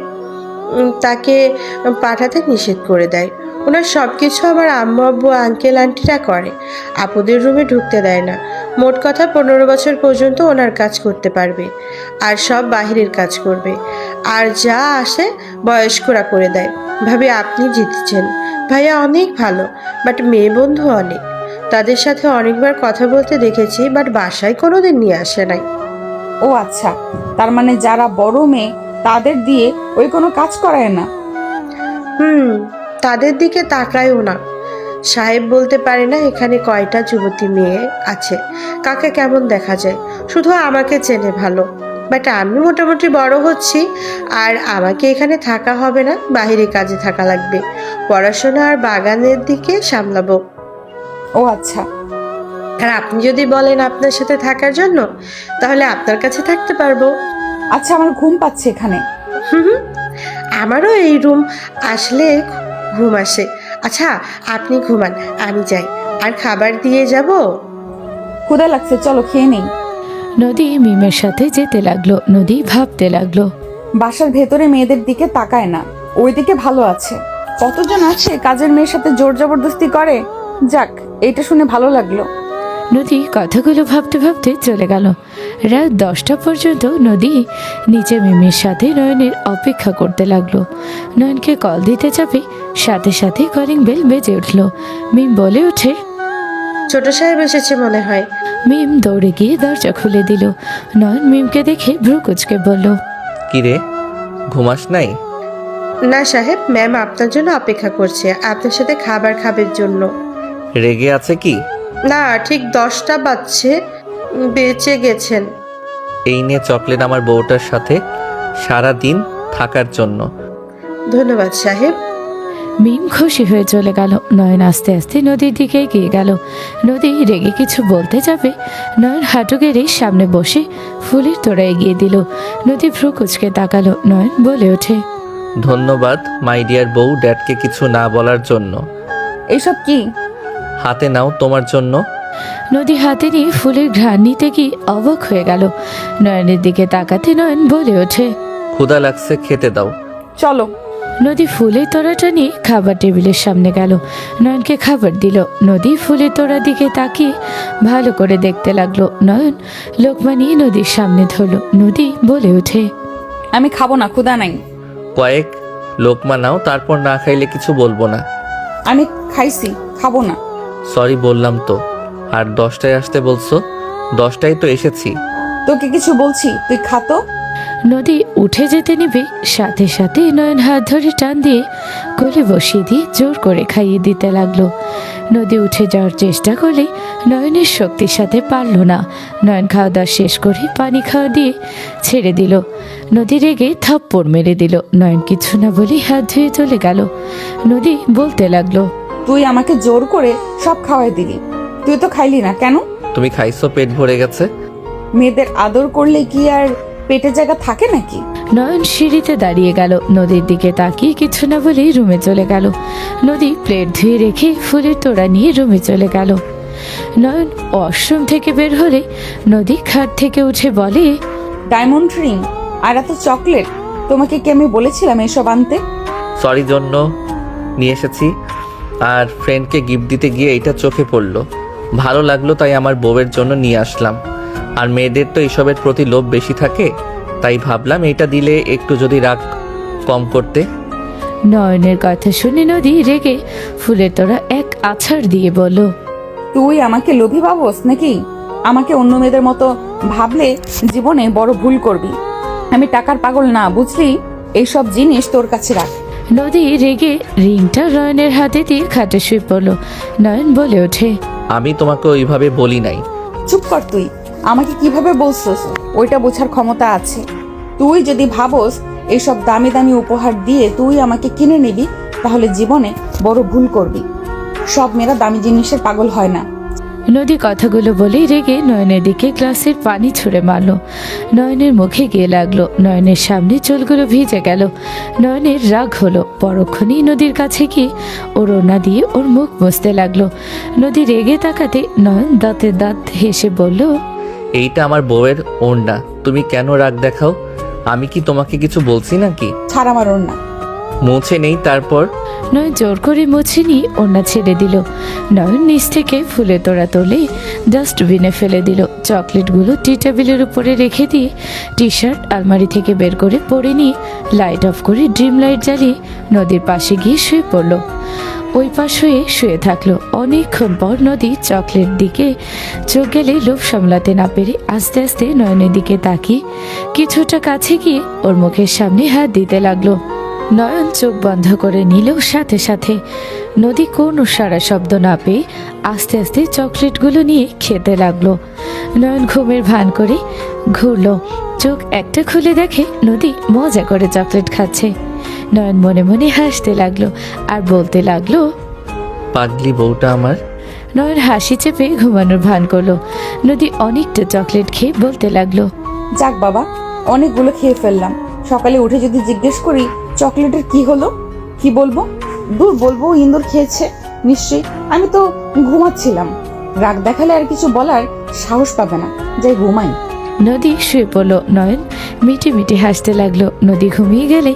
তাকে পাঠাতে নিষেধ করে দেয়। ওনার সব কিছু আমার আম্মু আব্বু আঙ্কেল আন্টিরা করে, আপুদের রুমে ঢুকতে দেয় না। মোট কথা 15 বছর পর্যন্ত ওনার কাজ করতে পারবে, আর সব বাহিরের কাজ করবে। আর যা আসে বয়স্করা করে দেয়। ভাবি আপনি জিতেছেন, ভাইয়া অনেক ভালো, বাট মেয়ে বন্ধু অনেক। তাদের সাথে অনেকবার কথা বলতে দেখেছি, বাট বাসায় কোনোদিন নিয়ে আসে নাই। ও আচ্ছা, তার মানে যারা বড় মেয়ে তাদের দিয়ে ওই কোনো কাজ করায় না? তাদের দিকে তাকায়ও না। সাহেব বলতে পারে না এখানে কয়টা যুবতী মেয়ে আছে, কাকে কেমন দেখা যায়, শুধু আমাকে চেনে ভালো। বাট আমি মোটামুটি বড় হচ্ছি, আর আমাকে এখানে থাকা হবে না, বাইরে কাজে থাকা লাগবে। পড়াশোনা আর বাগানের দিকে সামলাবো। ও আচ্ছা। আর আপনি যদি বলেন আপনার সাথে থাকার জন্য, তাহলে আপনার কাছে থাকতে পারবো। আচ্ছা, আমার ঘুম পাচ্ছে এখানে। আমারও এই রুম আসলে ঘুম আসে। আচ্ছা আপনি ঘুমান, আমি যাই। আর খাবার দিয়ে যাব? ক্ষুধা লাগছে, চলো খেয়ে নেই। নদী মিমের সাথে যেতে লাগলো। নদী ভাবতে লাগলো, বাসার ভেতরে মেয়েদের দিকে তাকায় না, ওইদিকে ভালো আছে। কতজন আছে কাজের মেয়ের সাথে জোর জবরদস্তি করে। যাক, এইটা শুনে ভালো লাগলো। নদী কথাগুলো ভাবতে ভাবতে চলে গেল। রাত 10টা পর্যন্ত নদী নিচে মিমের সাথে নয়নের অপেক্ষা করতে লাগলো। নয়নকে কল দিতে যাবে, সাথে সাথে কলিং বেল বেজে উঠল। মিম বলে ওঠে, ছোট সাহেব এসেছে মনে হয়। মিম দৌড়ে গিয়ে দরজা খুলে দিল। নয়ন মিমকে দেখে ভ্রু কুচকে বলল, কিরে, ঘুমাস নাই? না সাহেব, ম্যাম আপনার জন্য অপেক্ষা করছে, আপনার সাথে খাবার খাবের জন্য। রেগে আছে কি? না, ঠিক 10টা বাজছে, বেঁচে গেছেন। এই নিয়ে চকলেট আমার বউটার সাথে সারা দিন থাকার জন্য। ধন্যবাদ সাহেব। মিম খুশি হয়ে চলে গেল। নয়ন আস্তে আস্তে নদীর দিকে এগিয়ে গেল। নদী রেগে কিছু বলতে যাবে, নয়ন হাঁটু গেড়ে সামনে বসে ফুলের তোড়া এগিয়ে দিল। নদী ভ্রু কুচকে তাকালো। নয়ন বলে ওঠে, ধন্যবাদ মাই ডিয়ার বউ, ড্যাডকে কিছু না বলার জন্য। এইসব কি? হাতে নাও, তোমার জন্য। নদী হাতে নিয়ে ফুলের ঘ্রাণ নিতে গিয়ে অবাক হয়ে গেল। নয়নের দিকে তাকাতে নয়ন বলে ওঠে, ক্ষুধা লাগছে, খেতে দাও। চলো। নদী ফুলের তোড়াটা নিয়ে খাবার টেবিলের সামনে গেল। নয়নকে খাবার দিল। নদী ফুলের তোড়ার দিকে তাকিয়ে ভালো করে দেখতে লাগলো। নয়ন লোকমা নিয়ে নদীর সামনে ধরল। নদী বলে ওঠে, আমি খাবো না, ক্ষুধা নাই। কয়েক লোকমা নাও, তারপর না খাইলে কিছু বলবো না। আমি খাইছি, খাবো না। সরি বললাম তো। আর 10টায় আসতে বলছো, 10টায় তো এসেছি। তোকে কিছু বলছি, তুই খা তো। নদী উঠে যেতে নিবে, সাথে সাথে নয়ন হাত ধরে টান দিয়ে কোলে বসিয়ে দিয়ে জোর করে খাইয়ে দিতে লাগলো। নদী উঠে যাওয়ার চেষ্টা করলে নয়নের শক্তির সাথে পারল না। নয়ন খাওয়া দাওয়া শেষ করে পানি খাওয়া দিয়ে ছেড়ে দিল। নদী রেগে থাপ্পড় মেরে দিল। নয়ন কিছু না বলে হাত ধুয়ে চলে গেল। নদী বলতে লাগলো, তুই আমাকে জোর করে সব খাওয়াই দিলি, তুই তো খাইলি না কেন? তুমি খাইছো, পেট ভরে গেছে। মেয়েদের আদর করলে কি আর পেটে জায়গা থাকে নাকি? নয়ন সিঁড়িতে দাঁড়িয়ে গেল। নদীর দিকে তাকিয়ে কিছু না বলেই রুমে চলে গেল। নদী প্লেট ধুয়ে রেখে ফুলের তোড়া নিয়ে রুমে চলে গেল। নয়ন ওয়াশরুম থেকে বের হলে নদী খাট থেকে উঠে বলে, ডায়মন্ড রিং আর এত চকলেট, তোমাকে কি আমি বলেছিলাম এসব আনতে? সরি জন্য নিয়ে এসেছি, আর ফ্রেন্ডকে গিফট দিতে গিয়ে এটা চোখে পড়লো, ভালো লাগলো তাই আমার বউয়ের জন্য নিয়ে আসলাম। আর মেয়েদের তো এসবের প্রতি লোভ বেশি থাকে, তাই ভাবলাম এটা দিলে একটু যদি রাগ কম করতে। নয়নের কথা শুনে নদী রেগে ফুলের তোড়া এক আছাড় দিয়ে বলল, তুই আমাকে লোভী ভাবস নাকি? আমাকে অন্য মেয়েদের মতো ভাবলে জীবনে বড় ভুল করবি। আমি টাকার পাগল না, বুঝলি? এইসব জিনিস তোর কাছে রাখ। নদী রেগে রিংটা নয়নের হাতে দিয়ে খাটে শুয়ে পড়ল। নয়ন বলে ওঠে, আমি তোমাকে ওইভাবে বলি নাই। চুপ কর তুই, আমাকে কিভাবে বলছস ওইটা বোঝার ক্ষমতা আছে। তুই যদি ভাবস এইসব দামি দামি উপহার দিয়ে তুই আমাকে কিনে নিবি, তাহলে জীবনে বড় ভুল করবি। সব মেয়েরা দামি জিনিসের পাগল হয় না। নদী কথাগুলো বলেই রেগে নয়নের দিকে গ্লাসের পানি ছুঁড়ে মারল। নয়নের মুখে গিয়ে লাগলো। নয়নের সামনে চুলগুলো ভিজে গেল। নয়নের রাগ হলো। পরক্ষণেই নদীর কাছে গিয়ে ওর ওড়না দিয়ে ওর মুখ মুছতে লাগলো। নদী রেগে তাকাতে নয়ন দাঁতে দাঁত হেসে বলল, এইটা আমার বউয়ের ওড়না, তুমি কেন রাগ দেখাও? আমি কি তোমাকে কিছু বলছি নাকি? ছাড় আমার ওড়না। মুছে নেই তারপর। নয়ন জোর করে মুছে নিয়ে ওড়না ছেড়ে দিল। নয়ন নিচ থেকে ফুলের তোড়া তুলে ডাস্টবিনে ফেলে দিল। চকলেটগুলো টি টেবিলের উপরে রেখে দিয়ে টি শার্ট আলমারি থেকে বের করে পরে নিয়ে লাইট অফ করে ড্রিম লাইট জ্বালিয়ে নদীর পাশে গিয়ে শুয়ে পড়ল। ওই পাশ হয়ে শুয়ে থাকলো। অনেকক্ষণ পর নদী চকলেট দিকে চোখ গেলে লোভ সামলাতে না পেরে আস্তে আস্তে নয়নের দিকে তাকিয়ে কিছুটা কাছে গিয়ে ওর মুখের সামনে হাত দিতে লাগলো। নয়ন চোখ বন্ধ করে নিল। সাথে সাথে নদী কোনো সারা শব্দ না পেয়ে আস্তে আস্তে চকলেটগুলো নিয়ে খেতে লাগলো। নয়ন ঘুমের ভান করে ঘুরল। চোখ একটা খুলে দেখে নদী মজা করে চকলেট খাচ্ছে। নয়ন মনে মনে হাসতে লাগলো আর বলতে লাগলো, পাগলি বউটা আমার। নয়ন হাসি চেপে ঘুমানোর ভান করলো। নদী অনেকটা চকলেট খেয়ে বলতে লাগলো, যাক বাবা, অনেকগুলো খেয়ে ফেললাম। সকালে উঠে যদি জিজ্ঞেস করি চকলেটের কি হলো, কি বলবো? দূর, বলবো ইন্দুর খেয়েছে নিশ্চয়ই। আমি তো ঘুমাচ্ছিলাম। রাগ দেখালে আর কিছু বলার সাহস পাবে না। যাই ঘুমাই। নদী শুয়ে পড়লো। নয়ন মিটি মিটি হাসতে লাগলো। নদী ঘুমিয়ে গেলে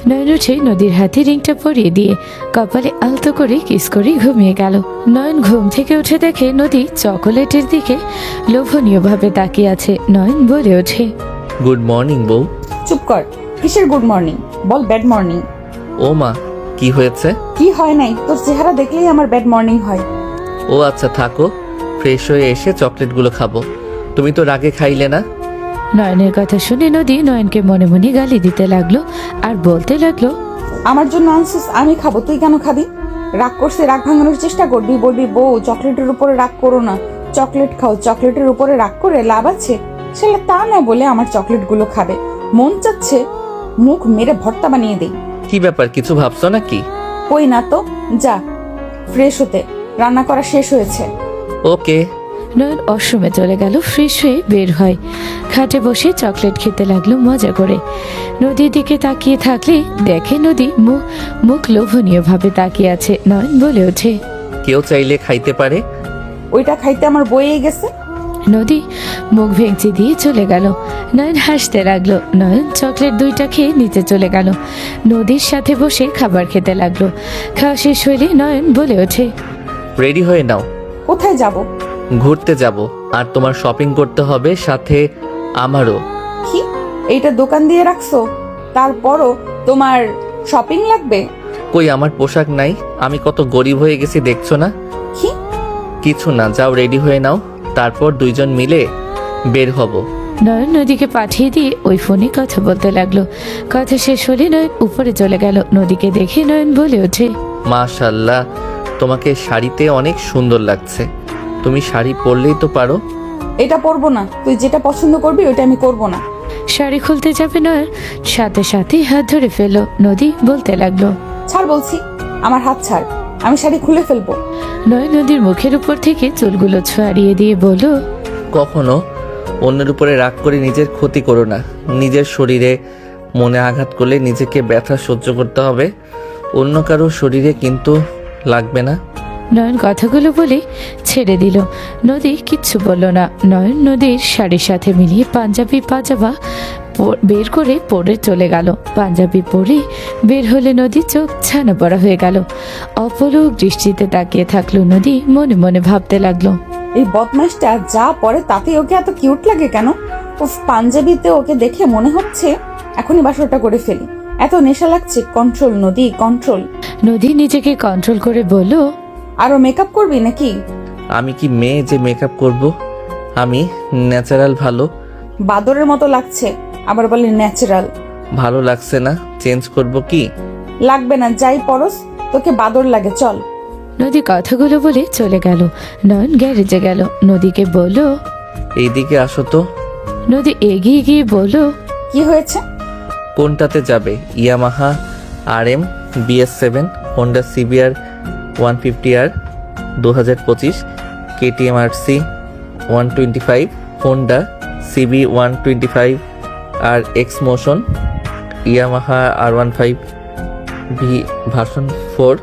নয়ন উঠে নদীর হাতে রিংটা পরিয়ে দিয়ে কপালে আলতো করে কিস করে ঘুমিয়ে গেল। নয়ন ঘুম থেকে উঠে দেখে নদী চকোলেটের দিকে লোভনীয়ভাবে তাকিয়ে আছে। নয়ন বলে ওঠে, গুড মর্নিং বউ। চুপ কর। কিসের গুড মর্নিং? বল ব্যাড মর্নিং। ও মা, কি হয়েছে? কি হয় নাই, তোর চেহারা দেখলেই আমার ব্যাড মর্নিং হয়। ও আচ্ছা, থাকো, ফ্রেশ হয়ে এসে চকলেটগুলো খাবো। তুমি তো রাগে খাইলে না। নয়নের কথা শুনে নদী নয়নকে মনে মনে গালি দিতে লাগলো আর বলতে লাগলো, আমার জন্য আনছিস, আমি খাবো, তুই কেন খাবি? রাগ করছে, রাগ ভাঙানোর চেষ্টা করবি, বলবি বউ চকলেটের উপরে রাগ করো না, চকলেট খাও, চকলেটের উপরে রাগ করে লাভ আছে? সেটা তা না বলে আমার চকলেটগুলো খাবে। মন চাচ্ছে মুখ মেরে ভর্তা বানিয়ে দেই। কি ব্যাপার, কিছু ভাবছো নাকি? কই না তো, যা ফ্রেশ হতে, রান্না করা শেষ হয়েছে। ওকে। নয়ন ওয়াশরুমে চলে গেল। ফ্রেশ হয়ে বের হয়। খাটে বসে চকলেট খেতে লাগলো মজা করে। নদীর দিকে তাকিয়ে থাকলে দেখে নদী মুখ লোভনীয় ভাবে তাকিয়ে আছে। নয়ন বলে ওঠে, কেউ চাইলে খাইতে পারে। ওইটা খাইতে আমার বয়ে গেছে। নদী মুখ ভেঙচি দিয়ে চলে গেল। নয়ন হাসতে লাগলো। নয়ন চকলেট দুইটা খেয়ে নিচে চলে গেল। নদীর সাথে বসে খাবার খেতে লাগলো। খাওয়া শেষ হইলে নয়ন বলে ওঠে, রেডি হয়ে নাও, কোথায় যাব? ঘুরতে যাব, আর তোমার শপিং করতে হবে, সাথে আমারও। কি, এইটা দোকান দিয়ে রাখছো? তারপরও তোমার শপিং লাগবে? কই আমার পোশাক নাই? আমি কত গরিব হয়ে গেছি দেখছো না? কি? কিছু না, যাও রেডি হয়ে নাও, তারপর দুইজন মিলে বের হব। নয়ন নদীকে পাঠিয়ে দিয়ে ওই ফোনে কথা বলতে লাগলো। কথা শেষ হলে নয়ন উপরে চলে গেল। নদীকে দেখে নয়ন বলে ওঠে, মাশাল্লাহ, তোমাকে শাড়িতে অনেক সুন্দর লাগছে। তুমি শাড়ি পরলেই তো পারো। এটা পরবো না, তুই যেটা পছন্দ করবি ওইটা আমি করব না। শাড়ি খুলতে যাবে নয়ন, সাথে সাথে হাত ধরে ফেললো। নদী বলতে লাগলো, ছাড় বলছি, আমার হাত ছাড়, আমি শাড়ি খুলে ফেলবো। নয়ন নদীর মুখের উপর থেকে চুলগুলো ছড়িয়ে দিয়ে বলল, কখনো অন্যের উপরে রাগ করে নিজের ক্ষতি করো না। নিজের শরীরে মনে আঘাত করলে নিজেকে ব্যথা সহ্য করতে হবে, অন্য কারো শরীরে কিন্তু লাগবে না। নয়ন কথাগুলো বলে ছেড়ে দিল। নদী কিচ্ছু বলল না। নয়ন নদীর শাড়ির সাথে মিলিয়ে পাঞ্জাবি পাজামা বের করে পরে চলে গেল। পাঞ্জাবি পরে বের হলে নদী চোখ ছানা পড়া হয়ে গেল। অপলক দৃষ্টিতে তাকিয়ে থাকলো নদী, মনে মনে ভাবতে লাগলো, এই বদমাইশটা যা পরে তাতে ওকে এত কিউট লাগে কেন? উফ, পাঞ্জাবিতে ওকে দেখে মনে হচ্ছে এখনই বাসরটা করে ফেলি। এত নেশা লাগছে। কন্ট্রোল নদী, কন্ট্রোল। নদী নিজেকে কন্ট্রোল করে বলল, আরো মেকআপ করবি নাকি? আমি কি মেয়ে যে মেকআপ করব? আমি ন্যাচারাল ভালো। বাদরের মতো লাগছে, আবার বলে ন্যাচারাল। ভালো লাগছে না, চেঞ্জ করব কি? লাগবে না, যাই পরস, তোকে বাদর লাগে, চল। নদী কথাগুলো বলে চলে গেল। নয়ন গ্যারেজে গেল। নদীকে বলল, এইদিকে আসো তো। নদী এগিয়ে গিয়ে বলল, কি হয়েছে? কোনটাতে যাবে? Yamaha RM BS7, Honda CBR 150R 2025, KTM RC 125, Honda CB 125 আর X Motion, Yamaha R15 V version 4,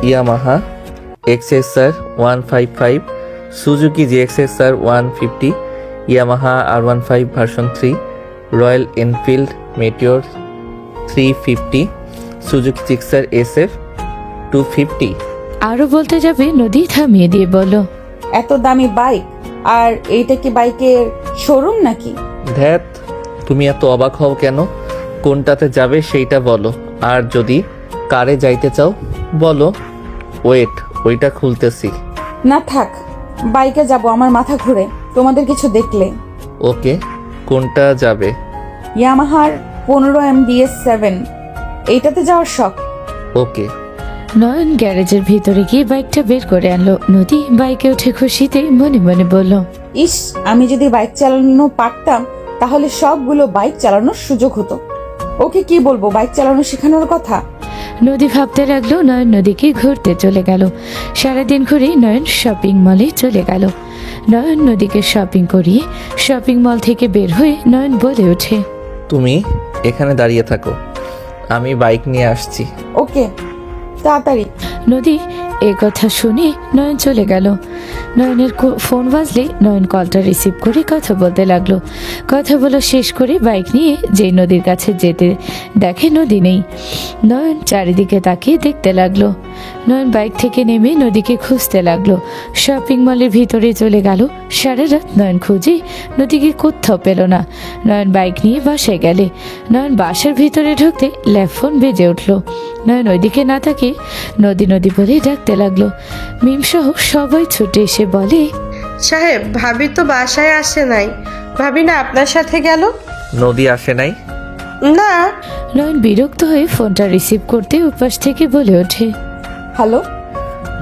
Yamaha XSR 155, Suzuki GXSR 150, Yamaha R15 version 3, royal Enfield Meteor 350, Suzuki Gixxer SF 250। আরো বলতে যাবে নদী থামিয়ে দিয়ে বলল, এত দামি বাইক, আর এইটা কি বাইকের শোরুম নাকি? ধ্যাত, তুমি এত অবাক হও কেন? কোনটাতে যাবে সেইটা বলো, আর যদি কারে যাইতে চাও বলো। ওয়েট, ওইটা খুলতেছি। না থাক, বাইকে যাব, আমার মাথা ঘুরে তোমাদের কিছু দেখলে। ওকে, কোনটা যাবে? ইয়ামাহার 15 BS7, এইটাতে যাওয়ার শখ। ওকে। নয়ন গ্যারেজের ভিতরে গিয়ে বাইকটা বের করে আনলো। নদী বাইকে উঠে খুশিতে মনে মনে বলল, ইস, আমি যদি বাইক চালানো পারতাম তাহলে সবগুলো বাইক চালানোর সুযোগ হতো। ওকে কি বলবো বাইক চালানো শেখানোর কথা? নদী ভাবতে লাগলো। নয়ন নদীকে ঘুরতে চলে গেল। সারাদিন ঘুরে নয়ন শপিং মলে চলে গেল। নয়ন নদীকে শপিং করিয়ে শপিং মল থেকে বের হয়ে নয়ন বলে ওঠে, তুমি এখানে দাঁড়িয়ে থাকো, আমি বাইক নিয়ে আসছি। ওকে, তাড়াতাড়ি। নদী এ কথা শুনে নয়ন চলে গেল। নয়নের ফোন বাজলে নয়ন কলটা রিসিভ করে কথা বলতে লাগলো। কথা বলা শেষ করে বাইক নিয়ে যেই নদীর কাছে যেতে দেখে নদী নেই। নয়ন চারিদিকে তাকিয়ে দেখতে লাগলো। নয়ন বাইক থেকে নেমে নদীকে খুঁজতে লাগলো। শপিং মলের ভিতরে চলে গেল। সারা রাত নয়ন খুঁজে নদীকে কোথাও পেল না। নয়ন বাইক নিয়ে বাসায় গেলে নয়ন বাসার ভিতরে ঢুকতে ল্যাপফোন বেজে উঠলো। নয়ন ওইদিকে না থাকে নদী নদী বলে ডাকতে লাগলো। মিমসহ সবাই ছুটে এসে বলে, সাহেব, ভাবি তো বাসায় আসে নাই। ভাবি না আপনার সাথে গেল? নদী আসে নাই? না। নয়ন বিরক্ত হয়ে ফোনটা রিসিভ করতে উপাস থেকে বলে ওঠে, হ্যালো।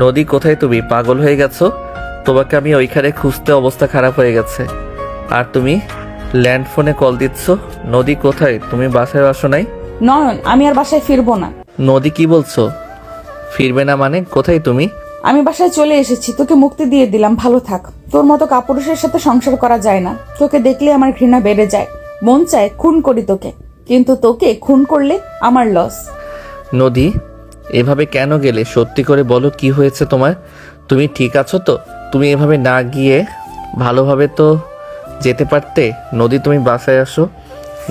নদী কোথায়? তুমি পাগল হয়ে গেছো? তোমাকে আমি ওইখানে খুঁজতে অবস্থা খারাপ হয়ে গেছে, আর তুমি ল্যান্ড ফোনে কল দিচ্ছ। নদী কোথায়? তুমি বাসায় আসো নাই? নয়ন, আমি আর বাসায় ফিরবো না। নদী কি বলছো? ফিরবে না মানে? কোথায় তুমি? আমি বাসায় চলে এসেছি, তোকে মুক্তি দিয়ে দিলাম, ভালো থাক। তোর মতো কাপুরুষের সাথে সংসার করা যায় না। তোকে দেখলে আমার ঘৃণা বেড়ে যায়, মন চায় খুন করি তোকে, কিন্তু তোকে খুন করলে আমার লস। নদী, এভাবে কেন গেলে? সত্যি করে বলো, কি হয়েছে তোমার? তুমি ঠিক আছো তো? তুমি এভাবে না গিয়ে ভালোভাবে তো যেতে পারতে। নদী, তুমি বাসায় আসো।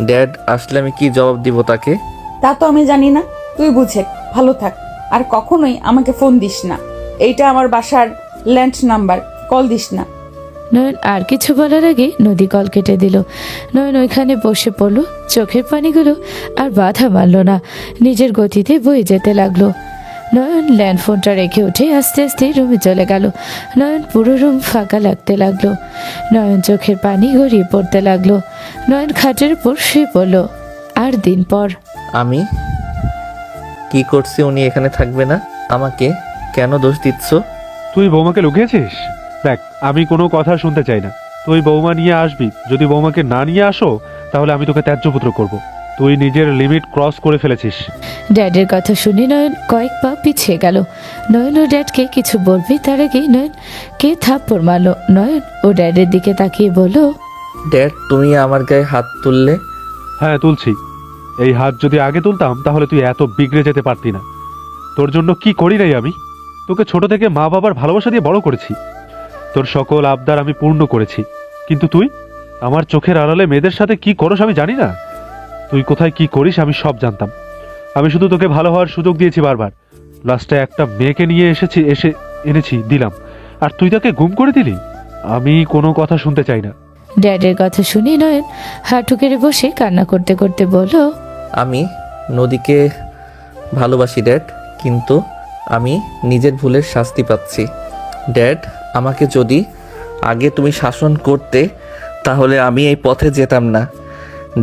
ড্যাড আসলে আমি কি জবাব দিব তাকে? তা তো আমি জানি না, তুই বুঝে। ভালো থাক, আর কখনোই আমাকে ফোন দিস না। এইটা আমার বাসার ল্যান্ড নাম্বার, কল দিস না। নয়ন আর কিছু বলার আগে নদী কল কেটে দিল। নয়ন ওইখানে বসে পড়লো। চোখের পানিগুলো আর বাধা মারল না, নিজের গতিতে বয়ে যেতে লাগলো। নয়ন ল্যান্ড ফোনটা রেখে উঠে আস্তে আস্তে রুমে চলে গেল। নয়ন পুরো রুম ফাঁকা লাগতে লাগলো। নয়ন চোখের পানি গড়িয়ে পড়তে লাগলো। নয়ন খাটের উপর শুয়ে পড়ল। আর দিন পর আমি কি করছি উনি এখানে থাকবে না? আমাকে কেন দোষ দিচ্ছ? তুই বৌমাকে লুকিয়েছিস? দেখ, আমি কোনো কথা শুনতে চাই না। তুই বৌমা নিয়ে আসবি, যদি বৌমাকে না নিয়ে আসো তাহলে আমি তোকে ত্যায্যপুত্র করব। তুই নিজের লিমিট ক্রস করে ফেলেছিস। ড্যাডের কথা শুনে নয়ন কয়েক পা পিছিয়ে গেল। নয়ন ও ড্যাডকে কিছু বলবে তার আগেই নয়ন কে থাপ্পড় মারল। নয়ন ও ড্যাডের দিকে তাকিয়ে বলল, ড্যাড, তুমি আমার গায়ে হাত তুললে। হ্যাঁ, তুলছি। এই হাত যদি আগে তুলতাম তাহলে তুই এত বিগড়ে যেতে পারতি না। তোর জন্য কি করি নাই আমি? তোকে ছোট থেকে মা বাবার ভালোবাসা দিয়ে বড় করেছি। তোর সকল আবদার আমি পূর্ণ করেছি। কিন্তু তুই আমার চোখের আড়ালে মেয়েদের সাথে কি করস আমি জানি না। তুই কোথায় কি করিস আমি সব জানতাম। আমি শুধু তোকে ভালো হওয়ার সুযোগ দিয়েছি বারবার। লাস্টে একটা মেয়েকে নিয়ে এনেছি দিলাম, আর তুই তাকে গুম করে দিলি। আমি কোনো কথা শুনতে চাই না। ড্যাডের কথা শুনে নয়ন হাঁটু কেড়ে বসে কান্না করতে করতে বলল, আমি নদীকে ভালোবাসি ড্যাড, কিন্তু আমি নিজের ভুলের শাস্তি পাচ্ছি। ড্যাড, আমাকে যদি আগে তুমি শাসন করতে তাহলে আমি এই পথে যেতাম না।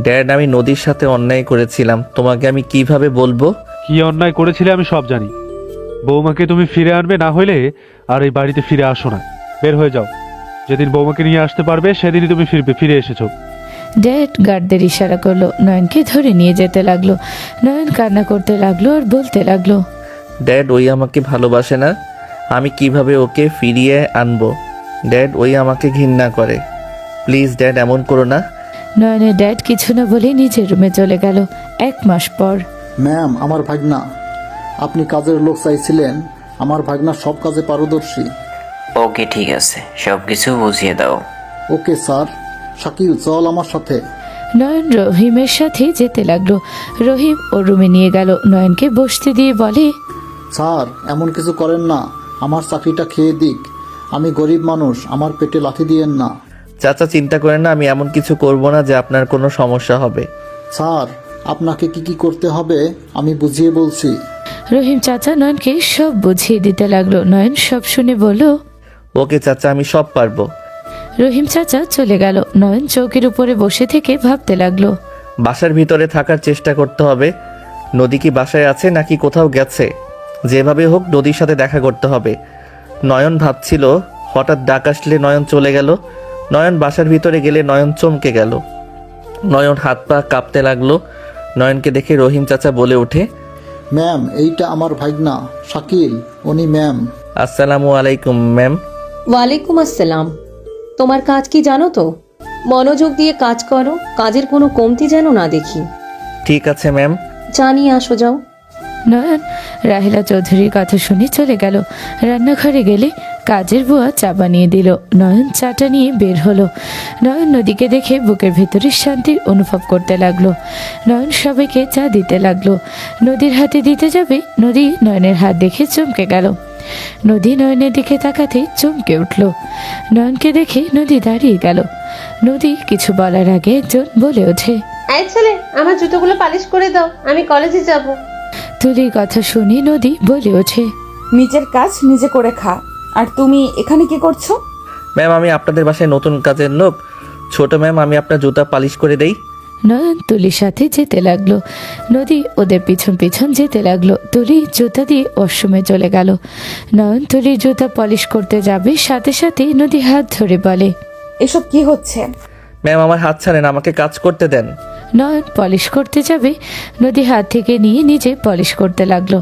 ড্যাড, আমি নদীর সাথে অন্যায় করেছিলাম, তোমাকে আমি কিভাবে বলবো? কি অন্যায় করেছিলে আমি সব জানি। বৌমাকে তুমি ফিরে আনবে, না হইলে আর এই বাড়িতে ফিরে আসো না। বের হয়ে যাও। যেদিন বৌমাকে নিয়ে আসতে পারবে সেদিনই তুমি ফিরে এসেছো। ড্যাড গার্ডদের ইশারা করলো। নয়নকে ধরে নিয়ে যেতে লাগলো। নয়ন কান্না করতে লাগলো আর বলতে লাগলো, ড্যাড, ওই আমাকে ভালোবাসে না, আমি কিভাবে ওকে ফিরিয়ে আনবো? ড্যাড, ওই আমাকে ঘৃণা করে। প্লিজ ড্যাড, এমন করো না। নয়নের ড্যাড কিছু না বলে নিজের রুমে চলে গেল। 1 মাস পর ম্যাম, আমার ভাগনা, আপনি কাজের লোক চাইছিলেন। আমার ভাগনা সব কাজে পারদর্শী। ওকে, ঠিক আছে, সব কিছু বুঝিয়ে দাও। Okay sir. শাকিল, চল আমার সাথে। নয়ন রহিমের সাথে যেতে লাগলো। রহিম ওর রুমে নিয়ে গেল। নয়নকে বসতে দিয়ে বলে, স্যার, এমন কিছু করেন না। আমার চাকরিটা খেয়ে দিক। আমি গরিব মানুষ, আমার পেটে লাথি দিয়েন না। চাচা, চিন্তা করেন না, আমি এমন কিছু করব না যে আপনার কোনো সমস্যা হবে। স্যার, আপনাকে কি কি করতে হবে আমি বুঝিয়ে বলছি। রহিম চাচা নয়নকে সব বুঝিয়ে দিতে লাগলো। নয়ন সব শুনে বলল, ওকে চাচা, আমি সব পারবো। রহিম চাচা চলে গেল। নয়ন চৌকির উপরে বসে থেকে ভাবতে লাগলো। বাসার ভিতরে থাকার চেষ্টা করতে হবে। নদী কি বাসায় আছে নাকি কোথাও গেছে? যেভাবে হোক নদীর সাথে দেখা করতে হবে। নয়ন ভাবছিল, হঠাৎ ডাক আসলে নয়ন চলে গেল। নয়ন বাসার ভিতরে গেলে নয়ন চমকে গেল। নয়ন হাত পা কাঁপতে লাগলো। নয়নকে দেখে রহিম চাচা বলে ওঠে, ম্যাম, এইটা আমার ভাগনা শাকিল, উনি ম্যাম। আসসালামু আলাইকুম ম্যাম। ওয়ালাইকুম আসসালাম। তোমার কাজ কি জানো তো? মনোযোগ দিয়ে কাজ করো, কাজের কোনো কমতি যেন না দেখি। ঠিক আছে ম্যাম। জানিয়ে আসো, যাও। নয়ন রাহিলা চৌধুরীর কথা শুনে চলে গেল। রান্নাঘরে গেলে কাজের বুয়া চা বানিয়ে দিল। নয়ন চাটা নিয়ে বের হলো। নয়ন নদীকে দেখে বুকের ভেতরে শান্তির অনুভব করতে লাগলো। নয়ন সবাইকে চা দিতে লাগলো। নদীর হাতে দিতে যাবে, নদী নয়নের হাত দেখে চমকে গেল। নদী নয়নের দিকে তাকাতে চমকে উঠল। নয়নকে দেখে নদী দাঁড়িয়ে গেল। নদী কিছু বলার আগে একজন বলে ওঠে, এই ছেলে, আমার জুতোগুলো পালিশ করে দাও, আমি কলেজে যাব। তুলির কথা শুনে নদী বলে ওঠে, নিজের কাজ নিজে করে খা। আর তুমি এখানে কি করছো? ম্যাম, আমি আপনাদের বাসায় নতুন কাজের লোক। ছোট ম্যাম, আমি আপনার জুতা পালিশ করে দেই। নয়ন তুলির সাথে যেতে লাগলো। নদী ওদের পিছন পিছন যেতে লাগলো। তুলি জুতা দিয়ে ওয়াশরুমে চলে গেল। নয়ন তুলির জুতা পলিশ করতে যাবে, সাথে সাথে নদী হাত ধরে বলে, এসব কি হচ্ছে? ম্যাম, আমার হাত ছাড়েন, আমাকে কাজ করতে দেন। নয়ন পলিশ করতে যাবে, নদী হাত থেকে নিয়ে নিজে পলিশ করতে লাগলো।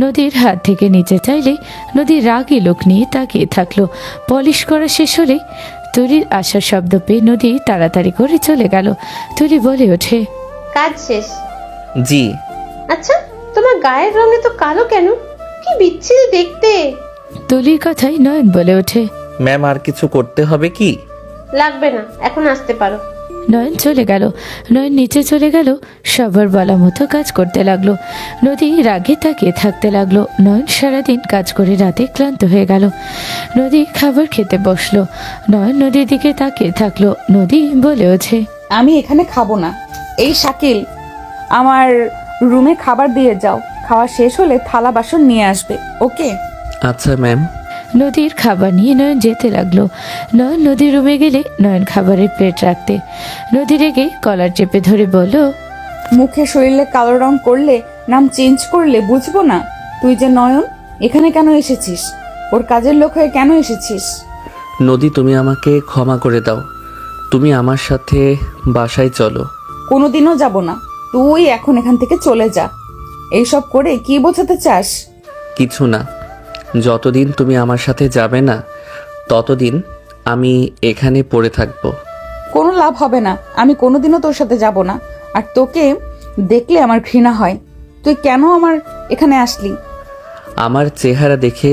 নদীর হাত থেকে নিচে চাইলে নদী রাগী লোক নিয়ে তাকিয়ে থাকলো। পলিশ করা শেষ হলে তুলির আসার শব্দ পেয়ে নদী তাড়াতাড়ি করে চলে গেল। তুলি বলে ওঠে, কাজ শেষ? জি। আচ্ছা, তোমার গায়ের রঙে তো কালো কেন? কি বিচ্ছিরি দেখতে। তুলির কথাই নয়ন বলে ওঠে, ম্যাম, আর কিছু করতে হবে কি? লাগবে না, এখন আসতে পারো। নয়ন চলে গেল। নয়ন নিচে চলে গেল, সবার বলা মতো কাজ করতে লাগলো। নদী রাগে তাকিয়ে থাকতে লাগলো। নয়ন সারাদিন কাজ করে রাতে ক্লান্ত হয়ে গেল। নদী খাবার খেতে বসলো। নয়ন নদীর দিকে তাকিয়ে থাকলো। নদী বলে ওঠে, আমি এখানে খাবো না। এই শাকিল, আমার রুমে খাবার দিয়ে যাও, খাওয়া শেষ হলে থালা বাসন নিয়ে আসবে, ওকে? আচ্ছা ম্যাম। নদীর খাবার নিয়ে নয়ন যেতে লাগলো। নয়ন নদীর রুমে গেলে নয়ন খাবারের প্লেট রাখতে নদী রেগে কলার চেপে ধরে বলল, মুখে শরীরে কালো রং করলে, নাম চেঞ্জ করলে বুঝবো না? তুই যে নয়ন, এখানে কেন এসেছিস? ওর কাজের লোক হয়ে কেন এসেছিস? নদী, তুমি আমাকে ক্ষমা করে দাও। তুমি আমার সাথে বাসায় চলো। কোনোদিনও যাব না। তুই এখন এখান থেকে চলে যা। এইসব করে কি বোঝাতে চাস? কিছু না, যতদিন তুমি আমার সাথে যাবে না ততদিন আমি এখানে পড়ে থাকবো। কোনো লাভ হবে না। আমি কোনোদিনও তোর সাথে যাব না। আর তোকে দেখলে আমার ঘৃণা হয়। তুই কেন আমার এখানে আসলি? আমার চেহারা দেখে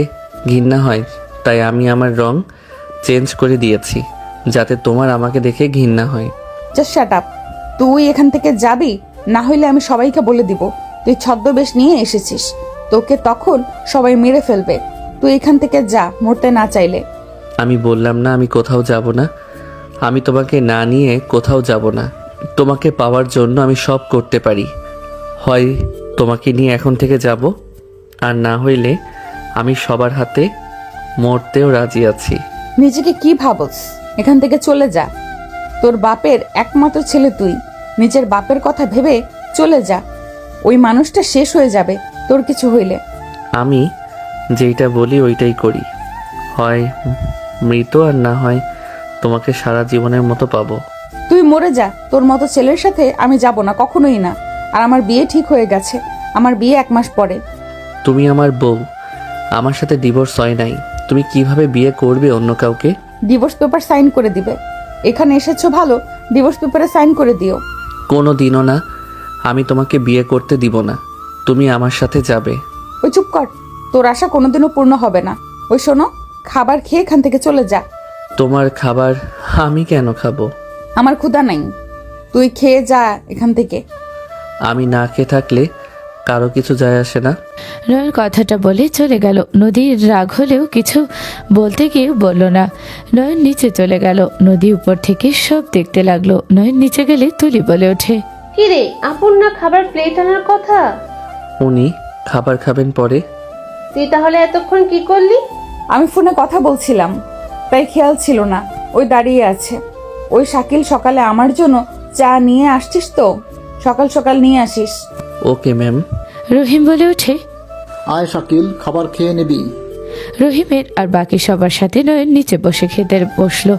ঘৃণা হয়, তাই আমি আমার রং চেঞ্জ করে দিয়েছি যাতে তোমার আমাকে দেখে ঘৃণা হয়। Just shut up. তুই এখান থেকে যাবি, না হইলে আমি সবাইকে বলে দিব তুই ছদ্মবেশ নিয়ে এসেছিস। তোকে তখন সবাই মেরে ফেলবে। তুই এখান থেকে যা, মরতে না চাইলে। আমি বললাম না আমি কোথাও যাব না। আমি তোমাকে না নিয়ে কোথাও যাব না। তোমাকে পাওয়ার জন্য আমি সব করতে পারি। হয় তোমাকে নিয়ে এখন থেকে যাব, আর না হইলে আমি সবার হাতে মরতেও রাজি আছি। নিজেকে কি ভাবস? এখান থেকে চলে যা। তোর বাপের একমাত্র ছেলে তুই। নিজের বাপের কথা ভেবে চলে যা। ওই মানুষটা শেষ হয়ে যাবে তোর কিছু হইলে। আমি যেইটা বলি ওইটাই করি। হয় মৃত, আর না হয় তোমাকে সারা জীবনের মতো পাবো। তুই মরে যা। তোর মতো ছেলের সাথে আমি যাব না, কখনোই না। আর আমার বিয়ে ঠিক হয়ে গেছে। আমার বিয়ে 1 মাস পরে। তুমি আমার বউ, আমার সাথে ডিভোর্স হয় নাই। তুমি কিভাবে বিয়ে করবে অন্য কাউকে? ডিভোর্স পেপার সাইন করে দিবে। এখানে এসেছো ভালো, ডিভোর্স পেপারে সাইন করে দিও। কোনো দিনও না। আমি তোমাকে বিয়ে করতে দিব না। তুমি আমার সাথে যাবে। ওই চুপ কর। তোর আশা কোনোদিনও পূর্ণ হবে না। ওই শোনো, খাবার খেয়ে এখান থেকে চলে যা। তোমার খাবার আমি কেন খাবো? আমার ক্ষুধা নাই। তুই খেয়ে যা এখান থেকে। আমি না খেয়ে থাকলে কারো কিছু যায় আসে না। নয়ন কথাটা বলে চলে গেল। নদীর রাগ হলেও কিছু বলতে গিয়ে বলল না। নয়ন নিচে চলে গেল। নদী উপর থেকে সব দেখতে লাগলো। নয়ন নিচে গেলে তুলি বলে ওঠে, কি রে, আপন না খাবার প্লেট আনার কথা? উনি খাবার খাবেন পরে। তুই তাহলে এতক্ষণ কি করলি? আমি ফোনে কথা বলছিলাম, তাই খেয়াল ছিল না। ওই দাঁড়িয়ে আছে। ওই শাকিল সকালে আমার জন্য চা নিয়ে আসছিস তো? সকাল সকাল নিয়ে আসিস। Okay ma'am. রহিম বলে ওঠে। আয় শাকিল, খাবার খেয়ে নিবি। রহিমের আর বাকি সবার সাথে নয়ন নিচে বসে খেতে বসলো।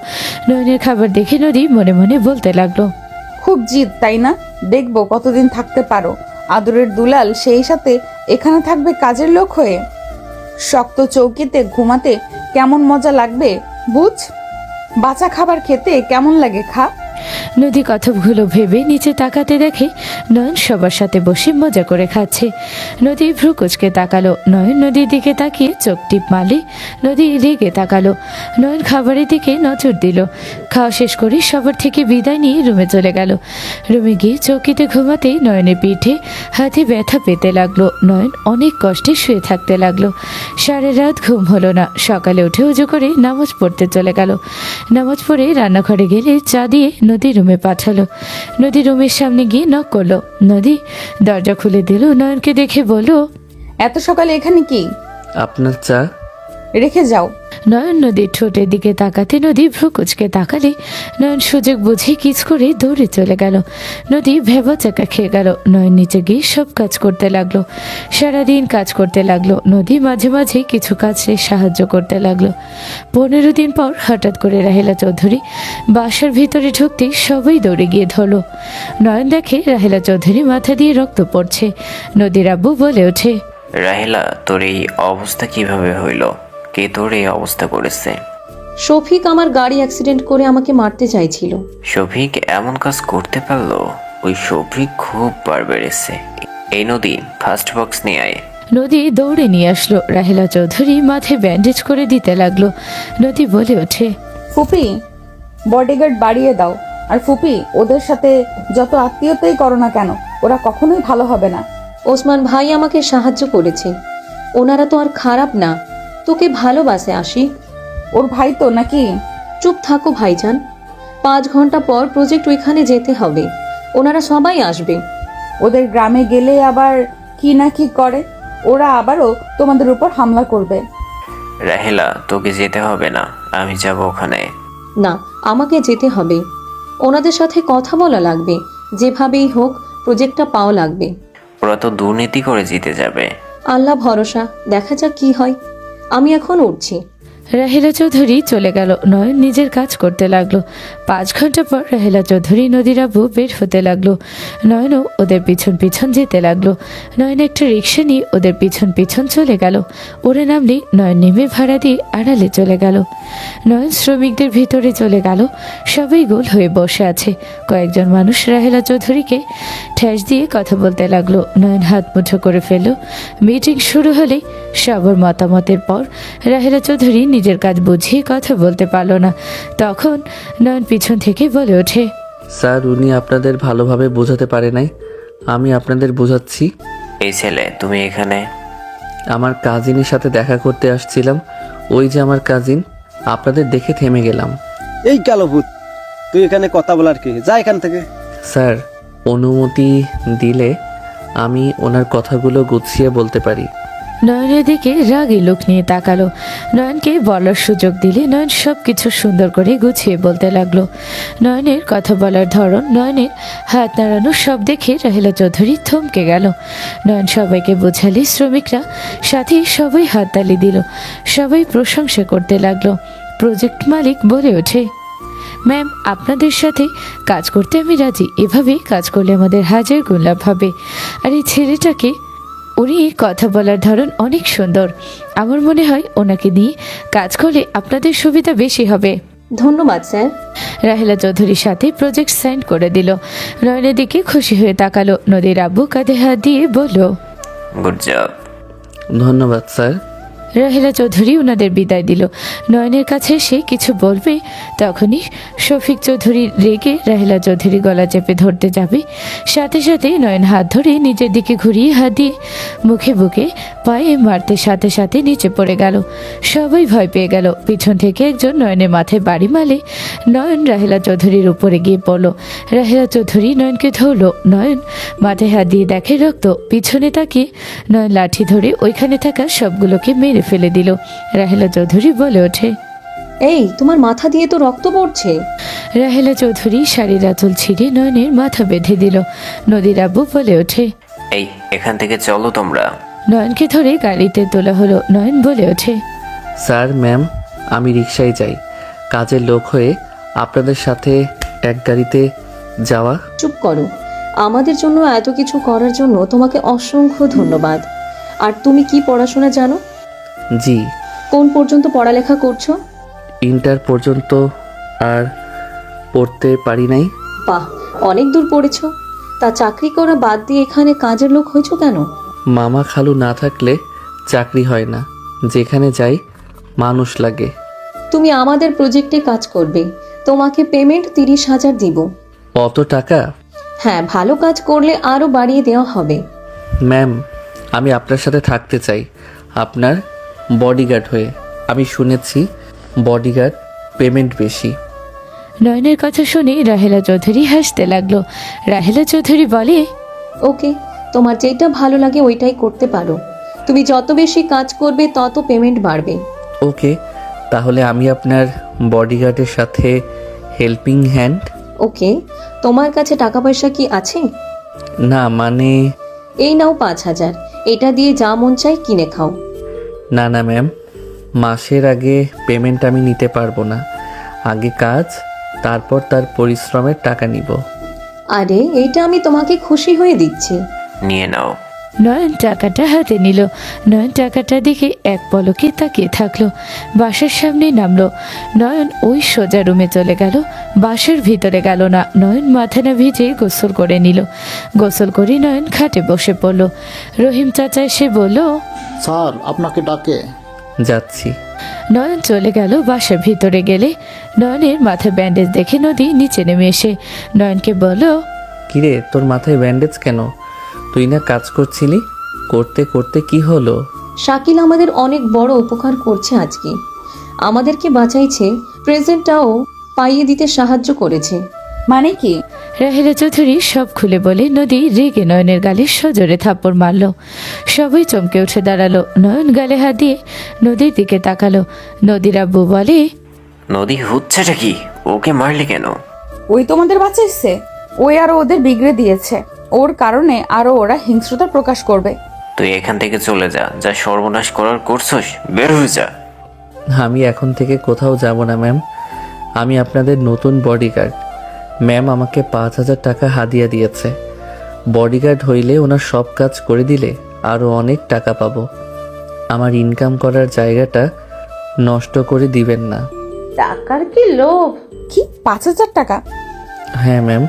নয়নের খাবার দেখে নদী মনে মনে বলতে লাগলো, খুব জিদ তাই না? দেখবো কতদিন থাকতে পারো। আদরের দুলাল সেই সাথে এখানে থাকবে কাজের লোক হয়ে। শক্ত চৌকিতে ঘুমাতে কেমন মজা লাগবে বুঝ। বাঁচা খাবার খেতে কেমন লাগে খা। নদী কথাগুলো ভেবে নিচে তাকাতে দেখে নয়ন সবার সাথে বসে মজা করে খাচ্ছে। নদী ভ্রু কুচকে তাকালো। নয়ন নদীর দিকে তাকিয়ে চোখ টিপ মারলে নদী রেগে তাকালো। নয়ন খাবারের দিকে নজর দিল। খাওয়া শেষ করে সবার থেকে বিদায় নিয়ে রুমে চলে গেল। রুমে গিয়ে চৌকিতে ঘুমাতেই নয়নের পিঠে হাতে ব্যথা পেতে লাগলো। নয়ন অনেক কষ্টে শুয়ে থাকতে লাগলো। সারা রাত ঘুম হলো না। সকালে উঠে উজু করে নামাজ পড়তে চলে গেল। নামাজ পড়ে রান্নাঘরে গেলে চা দিয়ে নদী রুমে পাঠালো। নদী রুমের সামনে গিয়ে নক করলো। নদী দরজা খুলে দিল। নয়নকে দেখে বলল, এত সকালে এখানে কি? আপনার চা। রেখে যাও। নয়ন নদীর ঠোঁটের দিকে তাকাতে নদী ভ্রু কুচকে তাকালে নয়ন সুযোগ বুঝে কিচ করে দৌড়ে চলে গেল। নদী ভেবা চাকা খেয়ে গেল। নয়ন নিচে গিয়ে সব কাজ করতে লাগলো। সারাদিন কাজ করতে লাগলো। নদী মাঝে মাঝে কিছু কাজে সাহায্য করতে লাগলো। 15 দিন পর হঠাৎ করে রাহেলা চৌধুরী বাসার ভিতরে ঢুকতেই সবাই দৌড়ে গিয়ে ধরলো। নয়ন দেখে রাহেলা চৌধুরী মাথা দিয়ে রক্ত পড়ছে। নদীর আব্বু বলে ওঠে, রাহেলা, তোর এই অবস্থা কিভাবে হইল? কে তোর এই অবস্থা করেছে? শফিক আমার গাড়ি অ্যাক্সিডেন্ট করে আমাকে মারতে চাইছিল। শফিক এমন কাজ করতে পারলো? ওই শফিক খুব বার বেড়েছে। এই নদী, ফার্স্ট বক্স নিয়ে আয়। নদী দৌড়ে নিয়ে আসলো। রাহেলা চৌধুরী মাথায় ব্যান্ডেজ করে দিতে লাগলো। নদী বলে ওঠে, ফুপি, বডিগার্ড বাড়িয়ে দাও। আর ফুপি, ওদের সাথে যত আত্মীয়তাই করো না কেন, ওরা কখনোই ভালো হবে না। ওসমান ভাই আমাকে সাহায্য করেছে। ওনারা তো আর খারাপ না, তোকে ভালোবাসে আসি। ওর ভাই তো নাকি? চুপ থাকো ভাইজান। 5 ঘন্টা পর প্রজেক্ট ওইখানে যেতে হবে। ওনারা সবাই আসবে। ওদের গ্রামে গেলে আবার কি না কি করে, ওরা আবারও তোমাদের উপর হামলা করবে। রাহেলা, তোকে যেতে হবে না, আমি যাব ওখানে। না, আমাকে যেতে হবে। ওনাদের সাথে কথা বলা লাগবে, যেভাবেই হোক প্রজেক্টটা পাওয়া লাগবে। ওরা তো দুর্নীতি করে জিতে যাবে। আল্লাহ ভরসা, দেখা যাক কি হয়। আমি এখন উঠছি। রাহেলা চৌধুরী চলে গেল। নয়ন নিজের কাজ করতে লাগলো। 5 ঘন্টা পর রাহেলা চৌধুরী নদীর আব্বু বের হতে লাগলো। নয়নও ওদের পিছন পিছন যেতে লাগলো। নয়ন একটা রিক্সা নিয়ে ওদের পিছন পিছন চলে গেল। ওরা নামলেই নয়ন নেমে ভাড়া দিয়ে আড়ালে চলে গেল। নয়ন শ্রমিকদের ভিতরে চলে গেল। সবাই গোল হয়ে বসে আছে। কয়েকজন মানুষ রাহেলা চৌধুরীকে ঠেস দিয়ে কথা বলতে লাগলো। নয়ন হাত মুঠো করে ফেলল। মিটিং শুরু হলে সবার মতামতের পর রাহেলা চৌধুরী নিজের কাজ বুঝিয়ে কথা বলতে পারল না। তখন নয়ন পিছন থেকে বলে ওঠে, স্যার, উনি আপনাদের ভালোভাবে বোঝাতে পারে নাই, আমি আপনাদের বোঝাচ্ছি। এই ছেলে, তুমি এখানে? আমার কাজিনের সাথে দেখা করতে আসছিলাম। ওই যে আমার কাজিন, আপনাদের দেখে থেমে গেলাম। এই কালো ভূত, তুই এখানে কথা বলার কি? যা এখান থেকে। স্যার, অনুমতি দিলে আমি ওনার কথাগুলো গুছিয়ে বলতে পারি। নয়নের দিকে রাগী লোক নিয়ে তাকালো। নয়নকে বলার সুযোগ দিলে নয়ন সব কিছু সুন্দর করে গুছিয়ে বলতে লাগলো। নয়নের কথা বলার ধরন, নয়নের হাত নাড়ানো সব দেখে রাহেলা চৌধুরী থমকে গেল। নয়ন সবাইকে বোঝালে শ্রমিকরা সাথে সবাই হাততালি দিল। সবাই প্রশংসা করতে লাগলো। প্রজেক্ট মালিক বলে ওঠে, ম্যাম, আপনাদের সাথে কাজ করতে আমি রাজি। এভাবে কাজ করলে আমাদের হাজার গুণ লাভ হবে। আর এই ছেলেটাকে, উনি কথা বলার ধরন অনেক সুন্দর। আমার মনে হয় ওনাকে নিয়ে কাজ করলে আপনাদের সুবিধা বেশি হবে। ধন্যবাদ স্যার। রাহেলা চৌধুরীর সাথে প্রজেক্ট সাইন করে দিল। নয়নের দিকে খুশি হয়ে তাকালো। নদীর আব্বু কাঁধে হাত দিয়ে বলল, গুড জব। ধন্যবাদ স্যার। রাহেলা চৌধুরী ওনাদের বিদায় দিল। নয়নের কাছে সে কিছু বলবে, তখনই শফিক চৌধুরী রেগে রাহেলা চৌধুরী গলা চেপে ধরতে যাবে। সাথে সাথে নয়ন হাত ধরে নিজের দিকে ঘুরিয়ে হাত দিয়ে মুখে বুকে পায়ে মারতে সাথে সাথে নিচে পড়ে গেল। সবাই ভয় পেয়ে গেল। পিছন থেকে একজন নয়নের মাথায় বাড়ি মারলে নয়ন রাহেলা চৌধুরীর উপরে গিয়ে পড়ল। রাহেলা চৌধুরী নয়নকে ধরল। নয়ন মাথায় হাত দিয়ে দেখে রক্ত। পিছনে তাকিয়ে নয়ন লাঠি ধরে ওইখানে থাকা সবগুলোকে মেরে ফেলে দিল। রাহেলা চৌধুরী বলে ওঠে, এই, তোমার মাথা দিয়ে তো রক্ত পড়ছে। রাহেলা চৌধুরী শাড়ির আঁচল ছিঁড়ে নয়নের মাথা বেঁধে দিল। নদীর আব্বু বলে ওঠে, এই, এখান থেকে চলো তোমরা। নয়নকে ধরে গাড়িতে তোলা হলো। নয়ন বলে ওঠে, স্যার, ম্যাম, আমি রিকশায় যাই। কাজের লোক হয়ে আপনাদের সাথে এক গাড়িতে যাওয়া। চুপ করো। আমাদের জন্য এত কিছু করার জন্য তোমাকে অসংখ্য ধন্যবাদ। আর তুমি কি পড়াশোনা জানো? জি, কোন পর্যন্ত পড়ালেখা করছো? ইন্টার পর্যন্ত, আর পড়তে পারি নাই। বাহ, অনেক দূর পড়েছো। তা চাকরি করা বাদ দিয়ে এখানে কাজের লোক হয়েছো কেন? মামা খালু না থাকলে চাকরি হয় না। যেখানে যাই মানুষ লাগে। তুমি আমাদের প্রজেক্টে কাজ করবে। তোমাকে পেমেন্ট 30,000 দিব। অত টাকা? হ্যাঁ, ভালো কাজ করলে আরও বাড়িয়ে দেওয়া হবে। ম্যাম, আমি আপনার সাথে থাকতে চাই, আপনার বডিগার্ড হয়ে। আমি শুনেছি বডিগার্ড পেমেন্ট বেশি। নয়নের কথা শুনে রাহেলা চৌধুরী হাসতে লাগলো। রাহেলা চৌধুরী বলে, ওকে, তোমার যেটা ভালো লাগে ওইটাই করতে পারো। তুমি যত বেশি কাজ করবে তত পেমেন্ট বাড়বে। ওকে, তাহলে আমি আপনার বডিগার্ডের সাথে হেল্পিং হ্যান্ড। ওকে, তোমার কাছে টাকা পয়সা কি আছে? না, মানে এই নাও 5,000। এটা দিয়ে যা মন চাই কিনে খাও। না না ম্যাম, মাসের আগে পেমেন্ট আমি নিতে পারবো না। আগে কাজ, তারপর তার পরিশ্রমের টাকা নিব। আরে, এইটা আমি তোমাকে খুশি হয়ে দিচ্ছি। নিয়ে নাও। নয়ন টাকাটা হাতে নিল। নয়ন টাকাটা দেখে এক পলকে তাকিয়ে থাকলো। বাসার সামনে নামলো। নয়ন ওই সোজা রুমে চলে গেল, বাসার ভিতরে গেল না। নয়ন মাথা না ভিজে গোসল করে নিল। গোসল করে নয়ন খাটে বসে পড়ল। রহিম চাচা এসে বলল, স্যার আপনাকে ডাকে। যাচ্ছি। নয়ন চলে গেল। বাসার ভিতরে গেলে নয়নের মাথায় ব্যান্ডেজ দেখে নদী নিচে নেমে এসে নয়নকে বলল, কিরে, তোর মাথায় ব্যান্ডেজ কেন? তুই না কাজ করছিলি? করতে করতে কি হলো? শাকিল আমাদের অনেক বড় উপকার করছে আজকে। আমাদেরকে বাঁচাইছে, প্রেজেন্টটাও পাইয়ে দিতে সাহায্য করেছে। মানে কি? রাহেলা চৌধুরী সব খুলে বলে নদী রেগে নয়নের গালে সজোরে থাপ্পড় মারল। সবাই চমকে উঠে দাঁড়ালো। নয়ন গালে হাত দিয়ে নদীর দিকে তাকালো। নদীর আব্বু বলে, নদী হচ্ছেটা কি? ওকে মারলি কেন? ওই তোমাদের বাঁচাইছে, ওই আরো ওদের বিগড়ে দিয়েছে, ওর কারণে আরো ওরা হিংস্রতা প্রকাশ করবে। তুই এখান থেকে চলে যা, যা সর্বনাশ করার করছস বের হয়ে যা। আমি এখন থেকে কোথাও যাব না ম্যাম। আমি আপনাদের নতুন বডিগার্ড। ম্যাম আমাকে 5,000 টাকা হাদিয়া দিয়েছে। বডিগার্ড হইলে ওনার সব কাজ করে দিলে আরও অনেক টাকা পাবো। আমার ইনকাম করার জায়গাটা নষ্ট করে দিবেন না। টাকার কি লোভ! কি 5,000 টাকা? হ্যাঁ ম্যাম,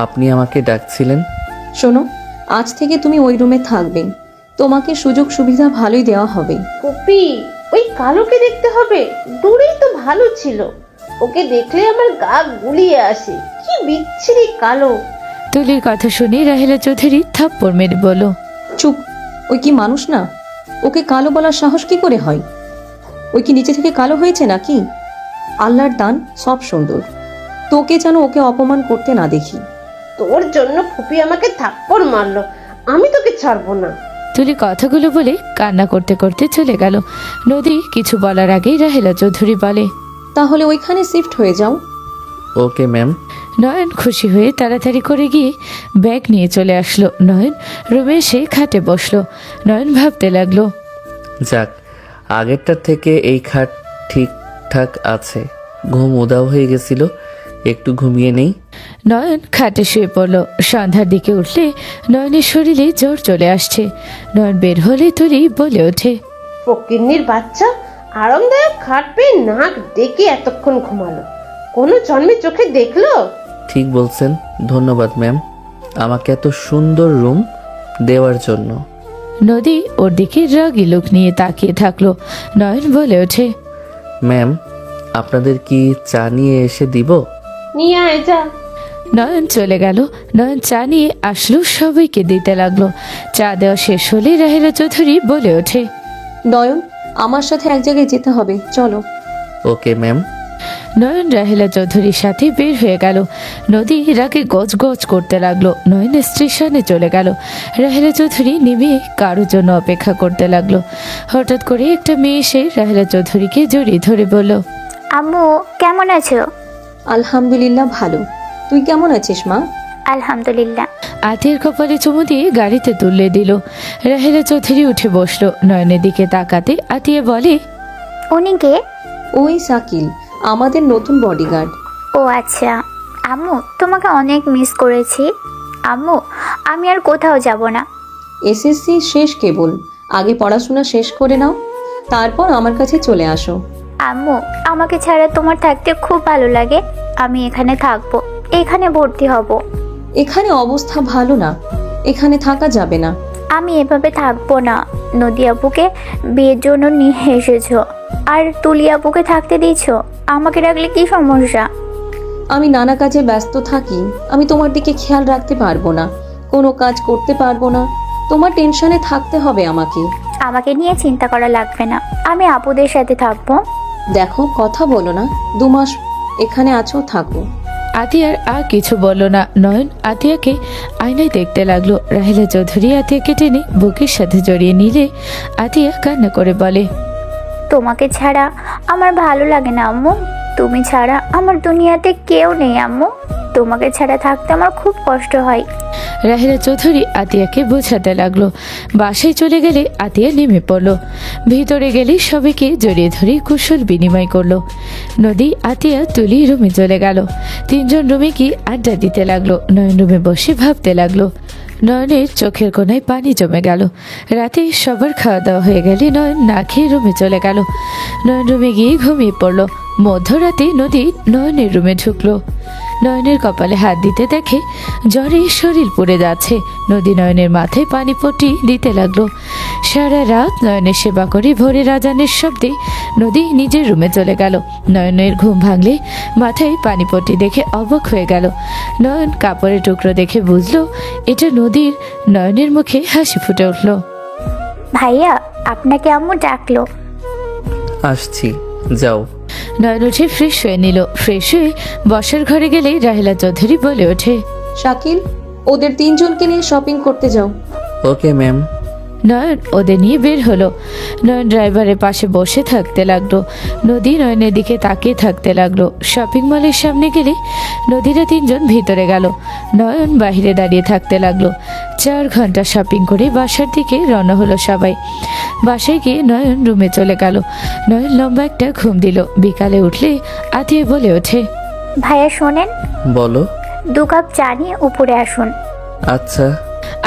আপনি আমাকে ডাকছিলেন। শোনো, আজ থেকে তুমি ওই রুমে থাকবে। তোমাকে সুযোগ সুবিধা ভালোই দেওয়া হবে। পপি, ওই কালোকে দেখতে হবে? দূরেই তো ভালো ছিল, ওকে দেখলে আমার গা গুলিয়ে আসে। কি বিচ্ছিরি কালো! তুলির কথা শুনে রাহেলা চৌধুরী থাপ্পড় মেরে বলল, চুপ! ওই কি মানুষ না? ওকে কালো বলার সাহস কি করে হয়? ওই কি নিচে থেকে কালো হয়েছে নাকি? আল্লাহর দান, সব সুন্দর। তোকে যেন ওকে অপমান করতে না দেখি। তোর জন্য ফুপি আমাকে থাপ্পড় মারলো, আমি তোকে ছাড়বো না। তুলি কথাগুলো বলে কান্না করতে করতে চলে গেল। নদী কিছু বলার আগেই রাহেলা চৌধুরী বলে, তাহলে ওইখানে শিফট হয়ে যাও। Okay ma'am. নয়ন খুশি হয়ে তাড়াতাড়ি করে গিয়ে ব্যাগ নিয়ে চলে আসলো। নয়ন রুমে এসে খাটে বসলো। নয়ন ভাবতে লাগলো, যাক, আগেরটার থেকে এই খাট ঠিকঠাক আছে। ঘুম উদাও হয়ে গেছিল, একটু ঘুমিয়ে নেই। নয়ন খাটে শুয়ে পড়লো। সন্ধ্যার দিকে উঠলে নয়নের শরীরে জ্বর চলে আসছে। নয়ন বের হলে তুলি বলে ওঠে, ফকিন্নির বাচ্চা আরামদায়ক খাট পেয়ে নাক ডেকে এতক্ষণ ঘুমালো, কোনো জন্মে চোখে দেখলো? ঠিক বলছেন, ধন্যবাদ ম্যাম আমাকে এত সুন্দর রুম দেওয়ার জন্য। নদী ওর দিকে রাগী লোক নিয়ে তাকিয়ে থাকলো। নয়ন বলে ওঠে, ম্যাম আপনাদের কি চা নিয়ে এসে দিব? নিয়ে আয় যা। নয়ন চলে গেল। নয়ন চা নিয়ে আসলো, সবাইকে দিতে লাগলো। চা দেওয়া শেষ হলে রাহেলা চৌধুরী বলে ওঠে, নয়ন, আমার সাথে এক জায়গায় যেতে হবে, চলো। Okay ma'am. নয়ন রাহেলা চৌধুরীর সাথে বের হয়ে গেল। নদী রাগে গজ গজ করতে লাগলো। নয়ন স্টেশনে চলে গেল। রাহেলা চৌধুরী নেমে কারোর জন্য অপেক্ষা করতে লাগলো। হঠাৎ করে একটা মেয়ে এসে রাহেলা চৌধুরীকে জড়িয়ে ধরে বলল, আম্মু কেমন আছো? আলহামদুলিল্লাহ ভালো। তুই কেমন আছিস মা? আলহামদুলিল্লাহ। আতিয়ার কপালে চুমু দিয়ে গাড়িতে তুলে দিল। রাহেলা চৌধুরী উঠে বসলো। নয়নের দিকে তাকাতে আতিয়া বলে, উনি কে? ওই শাকিল, আমাদের নতুন বডিগার্ড। ও আচ্ছা। আম্মু তোমাকে অনেক মিস করেছি। আম্মু আমি আর কোথাও যাব না। এসএসসি শেষ কেবল, আগে পড়াশোনা শেষ করে নাও, তারপর আমার কাছে চলে আসো। আম্মু আমাকে ছাড়া তোমার থাকতে খুব ভালো লাগে। আমি এখানে থাকবো, এখানে ভর্তি হব। এখানে অবস্থা ভালো না, এখানে থাকা যাবে না। আমি এভাবে থাকবো না। নদী আপুকে বিয়ের জন্য নিয়ে এসেছো, আর তুলি আপুকে থাকতে দিয়েছো। আমাকে রাখলে কি সমস্যা? আমি নানা কাজে ব্যস্ত থাকি, আমি তোমার দিকে খেয়াল রাখতে পারবো না, কোনো কাজ করতে পারবো না। তোমার টেনশনে থাকতে হবে আমাকে। আমাকে নিয়ে চিন্তা করা লাগবে না, আমি আপুদের সাথে থাকবো। দেখো, কথা বলো না, 2 মাস এখানে আছো, থাকো। আতিয়ার আর কিছু বলল না। নয়ন আতিয়াকে আয়নায় দেখতে লাগলো। রাহেলা চৌধুরী আতিয়াকে টেনে বুকের সাথে জড়িয়ে নিলে আতিয়া কান্না করে বলে, তোমাকে ছাড়া আমার ভালো লাগে না আম্মু। তুমি ছাড়া আমার দুনিয়াতে কেউ নেই আম্মু। তোমাকে ছাড়া থাকতে আমার খুব কষ্ট হয়। রাহেলা চৌধুরী আতিয়াকে বোঝাতে লাগলো। বাসায় চলে গেলে আতিয়া নেমে পড়লো। ভিতরে গেলে সবাইকে জড়িয়ে ধরে কুশল বিনিময় করলো। নদী, আতিয়া, তুলি রুমে চলে গেল। 3 জন রুমে কি আড্ডা দিতে লাগলো। নয়ন রুমে বসে ভাবতে লাগলো। নয়নের চোখের কোনায় পানি জমে গেল। রাতে সবার খাওয়া দাওয়া হয়ে গেলে নয়ন না খেয়ে রুমে চলে গেল। নয়ন রুমে গিয়ে ঘুমিয়ে পড়লো। মধ্যরাতে নদী নয়নের রুমে ঢুকলো। নয়নের কপালে হাত দিতে দেখে জ্বরে শরীর পুড়ে যাচ্ছে। নদী নয়নের মাথায় পানি পট্টি দিতে লাগলো। সারা রাত নয়নের সেবা করে ভোরের আজানের শব্দে নদী নিজের রুমে চলে গেল। নয়নের ঘুম ভাঙলে মাথায় পানি পট্টি দেখে অবাক হয়ে গেল। নয়ন কাপড়ের টুকরো দেখে বুঝলো এটা নদীর। নয়নের মুখে হাসি ফুটে উঠল। ভাইয়া আপনাকে আম্মু ডাকলো। আসছি, যাও। নয়ন উঠে ফ্রেশ হয়ে নিল। ফ্রেশ হয়ে বসার ঘরে গেলেই রাহেলা চৌধুরী বলে ওঠে, শাকিল, ওদের তিনজনকে নিয়ে শপিং করতে যাও। Okay ma'am. নয়ন ওদের নিয়ে বের হলো। নয়ন ড্রাইভারের পাশে বসে থাকতে লাগলো। নদী নয়নের দিকে তাকিয়ে থাকতে লাগলো। শপিং মলের সামনে গেলে নদীরা তিনজন ভিতরে গেল। নয়ন বাইরে দাঁড়িয়ে থাকতে লাগলো। 4 ঘন্টা শপিং করে বাসার দিকে রওনা হলো সবাই। বাসায় গিয়ে নয়ন রুমে চলে গেল। নয়ন লম্বা একটা ঘুম দিল। বিকালে উঠলে আতিয়ে বলে ওঠে, ভাইয়া শোনেন, বলো। 2 কাপ চা নিয়ে উপরে আসুন। আচ্ছা।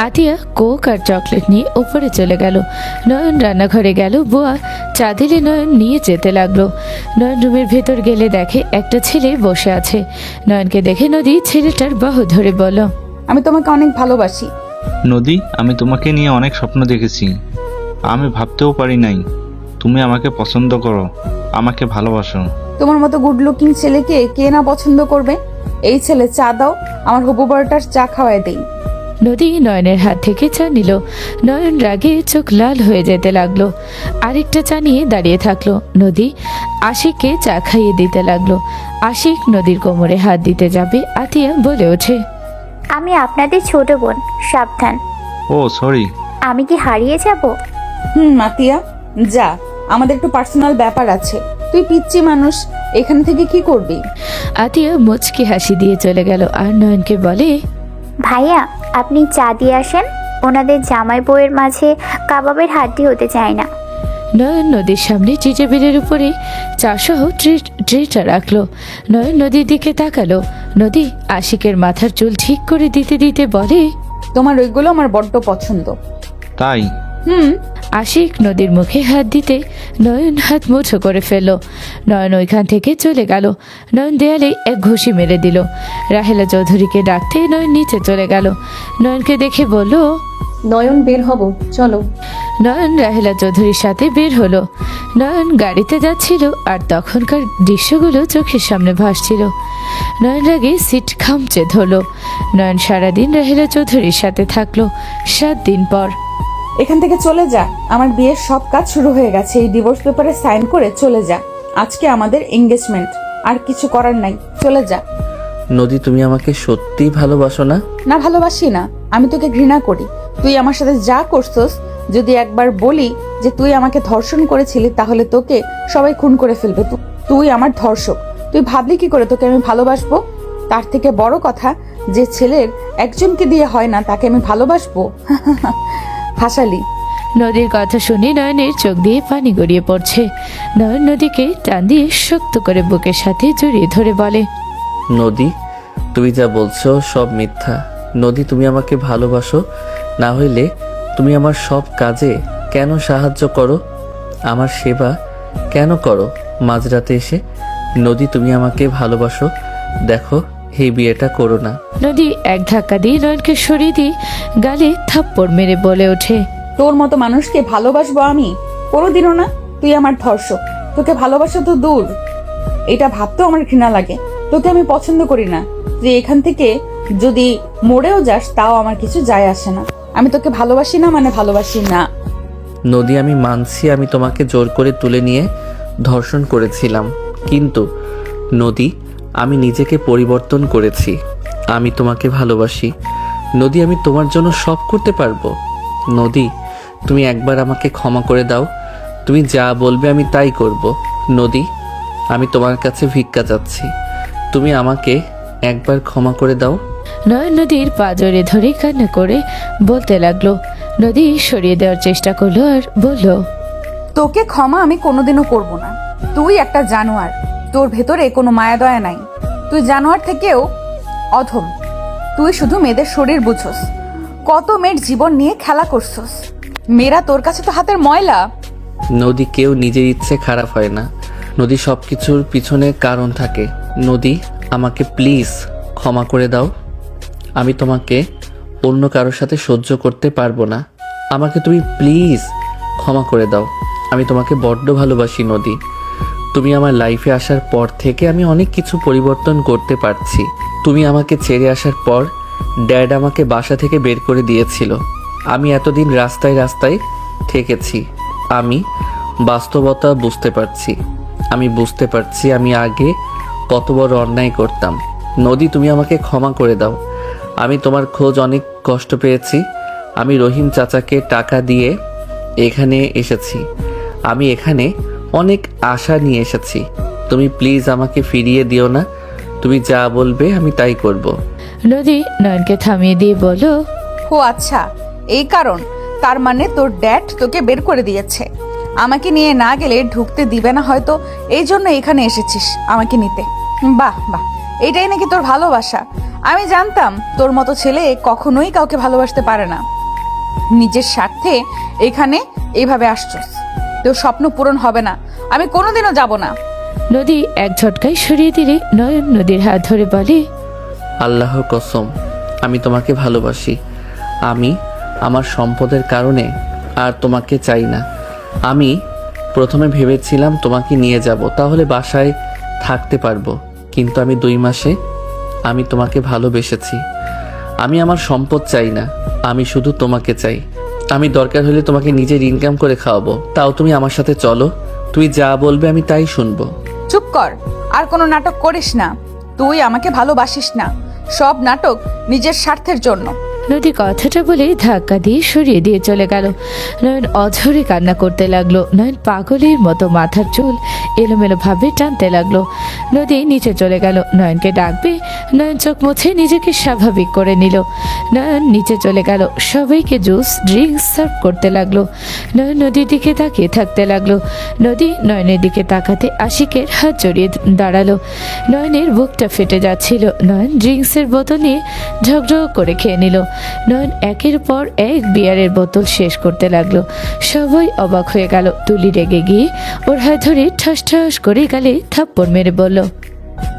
আতিয়া কোক আর চকলেট নিয়ে উপরে চলে গেল। নয়ন রান্নাঘরে গেল। বুয়া চা দিলে নয়ন নিয়ে যেতে লাগলো। নয়ন রুমের ভেতর গেলে দেখে একটা ছেলে বসে আছে। নয়নকে দেখে নদী ছেলেটার বাহু ধরে বলল, আমি তোমাকে অনেক ভালোবাসি। নদী, আমি তোমাকে নিয়ে অনেক স্বপ্ন দেখেছি। আমি ভাবতেও পারি নাই তুমি আমাকে পছন্দ করো, আমাকে ভালোবাসো। তোমার মতো গুড লুকিং ছেলেকে কে না পছন্দ করবে? এই ছেলে চা দাও, আমার হবু বরটার চা খাওয়ায় দেই। নদী নয়নের হাত থেকে চা নিল। নয়ন রাগে চোখ লাল হয়ে যেতে লাগলো। আরেকটা চা নিয়ে দাঁড়িয়ে থাকলো। নদী আশিককে চা খাইয়ে দিতে লাগলো। আশিক নদীর কোমরে হাত দিতে যাবে। আতিয়া বলে ওঠে, আমি আপনাদের ছোট বোন, সাবধান। ও সরি। আমি কি হারিয়ে যাব? মাতিয়া, যা, আমাদের একটু পার্সোনাল ব্যাপার আছে। তুই পিচ্চি মানুষ, এখান থেকে কি করবি? আতিয়া মুচকি হাসি দিয়ে চলে গেল আর নয়নকে বলে, ভাইয়া আপনি চা দিয়ে আসেন, ওনাদের জামাই বউয়ের মাঝে কাবাবের হাড্ডি হতে চায় না। নয়ন নদীর সামনে টেবিলের উপরে চা সহ ট্রেটা রাখলো। নয়ন নদীর দিকে তাকালো। নদী আশিকের মাথার চুল ঠিক করে দিতে দিতে বলে, তোমার ওইগুলো আমার বড্ড পছন্দ। তাই? আশিক নদীর মুখে হাত দিতে নয়ন হাত মুঠো করে ফেলল। নয়ন ওইখান থেকে চলে গেল। নয়ন দেয়ালে এক ঘুষি মেরে দিল। রাহেলা চৌধুরীকে ডাকতে নয়ন নিচে চলে গেল। নয়নকে দেখে বলল, নয়ন বের হব, চলো। নয়ন রাহেলা চৌধুরীর সাথে বের হলো। নয়ন গাড়িতে যাচ্ছিল আর তখনকার দৃশ্যগুলো চোখের সামনে ভাসছিল। নয়ন রাগে সিট খামচে ধরল। নয়ন সারাদিন রাহেলা চৌধুরীর সাথে থাকলো। 7 দিন পর এখান থেকে চলে যা, আমার বিয়ের সব কাজ শুরু হয়ে গেছে। এই ডিভোর্স পেপারে সাইন করে চলে যা। আজকে আমাদের এঙ্গেজমেন্ট, আর কিছু করার নাই, চলে যা। নদী, তুমি আমাকে সত্যিই ভালোবাসো না? না, ভালোবাসি না, আমি তোকে ঘৃণা করি। তুই আমার সাথে যা করছস, যদি একবার বলি যে তুই আমাকে ধর্ষণ করেছিলি, তাহলে তোকে সবাই খুন করে ফেলবে। তুই আমার ধর্ষক। তুই ভাবলি কি করে তোকে আমি ভালোবাসবো? তার থেকে বড় কথা, যে ছেলের একজনকে দিয়ে হয় না, তাকে আমি ভালোবাসবো? হাসালি। নদীর কথা শুনে নয়নের চোখ দিয়ে পানি গড়িয়ে পড়ছে। নয়ন নদীকে টান দিয়ে শক্ত করে বুকের সাথে জড়িয়ে ধরে বলে, নদী, তুমি যা বলছো সব মিথ্যা। নদী, তুমি আমাকে ভালোবাসো, না হইলে তুমি আমার সব কাজে কেন সাহায্য করো? আমার সেবা কেন করো মাঝরাতে এসে? নদী, তুমি আমাকে ভালোবাসো, দেখো এই বিয়েটা করো না। নদী এক ধাক্কা দিয়ে নয়নকে সরিয়ে দিয়ে গালে থাপ্পড় মেরে বলে ওঠে, তোর মতো মানুষকে ভালোবাসবো আমি? কোনোদিনও না। তুই আমার ধর্ষক, তোকে ভালোবাসা তো দূর, এটা ভাবতেও আমার ঘৃণা লাগে। তোকে আমি পছন্দ করি না। তুই এখান থেকে যদি মরেও যাস, তাও আমার কিছু যায় আসে না। আমি তোকে ভালোবাসি না মানে ভালোবাসি না। নদী, আমি মানছি আমি তোমাকে জোর করে তুলে নিয়ে ধর্ষণ করেছিলাম, কিন্তু নদী, আমি নিজেকে পরিবর্তন করেছি। আমি তোমাকে ভালোবাসি। নদী, আমি তোমার জন্য সব করতে পারবো। নদী, তুমি একবার আমাকে ক্ষমা করে দাও। তুমি যা বলবে আমি তাই করব। নদী, আমি তোমার কাছে ভিক্ষা চাচ্ছি, তুমি আমাকে একবার ক্ষমা করে দাও। নয়ন নদীর পা জড়িয়ে ধরে কান্না করে বলতে লাগলো। নদী সরিয়ে দেওয়ার চেষ্টা করলো আর বলল, তোকে ক্ষমা আমি কোনোদিনও করব না। তুই একটা জানোয়ার, তোর ভেতরে কোনো মায়া দয়া নাই। তুই জানোয়ার থেকেও অধম। তুই শুধু মেয়েদের শরীর বুঝছস, কত মেয়ের জীবন নিয়ে খেলা করছস। মেয়েরা তোর কাছে তো হাতের ময়লা। নদী, কেউ নিজের ইচ্ছে খারাপ হয় না। নদী, সব কিছুর পিছনে কারণ থাকে। নদী, আমাকে প্লিজ ক্ষমা করে দাও। আমি তোমাকে অন্য কারোর সাথে সহ্য করতে পারবো না। আমাকে তুমি প্লিজ ক্ষমা করে দাও। আমি তোমাকে বড্ড ভালোবাসি নদী। তুমি আমার লাইফে আসার পর থেকে আমি অনেক কিছু পরিবর্তন করতে পারছি। তুমি আমাকে ছেড়ে আসার পর ড্যাড আমাকে বাসা থেকে বের করে দিয়েছিল। আমি এতদিন রাস্তায় রাস্তায় থেকেছি। আমি বাস্তবতা বুঝতে পারছি। আমি বুঝতে পারছি আমি আগে কত বড় অন্যায় করতাম। নদী, তুমি আমাকে ক্ষমা করে দাও। আমি তোমার খোঁজ অনেক কষ্ট পেয়েছি। আমি রহিম চাচাকে টাকা দিয়ে এখানে এসেছি। আমি এখানে অনেক আশা নিয়ে এসেছি। তুমি প্লিজ আমাকে ফিরিয়ে দিও না। তুমি যা বলবে আমি তাই করব। নদী নয়নকে থামিয়ে দিয়ে বলল, ও আচ্ছা, এই কারণ। তার মানে তোর ড্যাড তোকে বের করে দিয়েছে। আমাকে নিয়ে না গেলে ঢুকতে দিবে না হয়তো, এই জন্য এখানে এসেছিস আমাকে নিতে। বাহ বাহ, এটাই নাকি তোর ভালোবাসা। আমি জানতাম তোর মতো ছেলে কখনোই কাউকে ভালোবাসতে পারে না। নিজের স্বার্থে এখানে এইভাবে আসছস। তোর স্বপ্ন পূরণ হবে না, আমি কোনোদিনও যাব না। নদী এক ঝটকায় সরিয়ে দিলে নয়ন নদীর হাত ধরে বলে, আল্লাহর কসম, আমি তোমাকে ভালোবাসি। আমি আমার সম্পদের কারণে আর তোমাকে চাই না। আমি প্রথমে ভেবেছিলাম তোমাকে নিয়ে যাব, তাহলে বাসায় থাকতে পারবো। কিন্তু আমি 2 মাসে আমি তোমাকে ভালোবেসেছি। আমি আমার সম্পদ চাই না, আমি শুধু তোমাকে চাই। আমি দরকার হলে তোমাকে নিজের ইনকাম করে খাওয়াবো, তাও তুমি আমার সাথে চলো। তুই যা বলবে আমি তাই শুনবো। চুপ কর, আর কোনো নাটক করিস না। তুই আমাকে ভালোবাসিস না, সব নাটক নিজের স্বার্থের জন্য। নদী কথাটা বলে ধাক্কা দিয়ে সরিয়ে দিয়ে চলে গেল। নয়ন অঝরে কান্না করতে লাগলো। নয়ন পাগলের মতো মাথার চুল এলোমেলো ভাবে টানতে লাগলো। নদী নিচে চলে গেল। নয়নকে ডাকবে, নয়ন চোখ মুছে নিজেকে স্বাভাবিক করে নিল। নয়ন নিচে চলে গেল, সবাইকে জুস ড্রিঙ্কস সার্ভ করতে লাগলো। নয়ন নদীর দিকে তাকিয়ে থাকতে লাগলো। নদী নয়নের দিকে তাকাতে আশিকের হাত জড়িয়ে দাঁড়ালো। নয়নের বুকটা ফেটে যাচ্ছিল। নয়ন ড্রিঙ্কসের বোতল নিয়ে ঝগড় করে খেয়ে নিল। নয়ন একের পর এক বিয়ারের বোতল শেষ করতে লাগলো। সবাই অবাক হয়ে গেল। তুলি রেগে গিয়ে ওর হাত ধরে ঠাস ঠাস করে গালে থাপ্পড় মেরে বলল,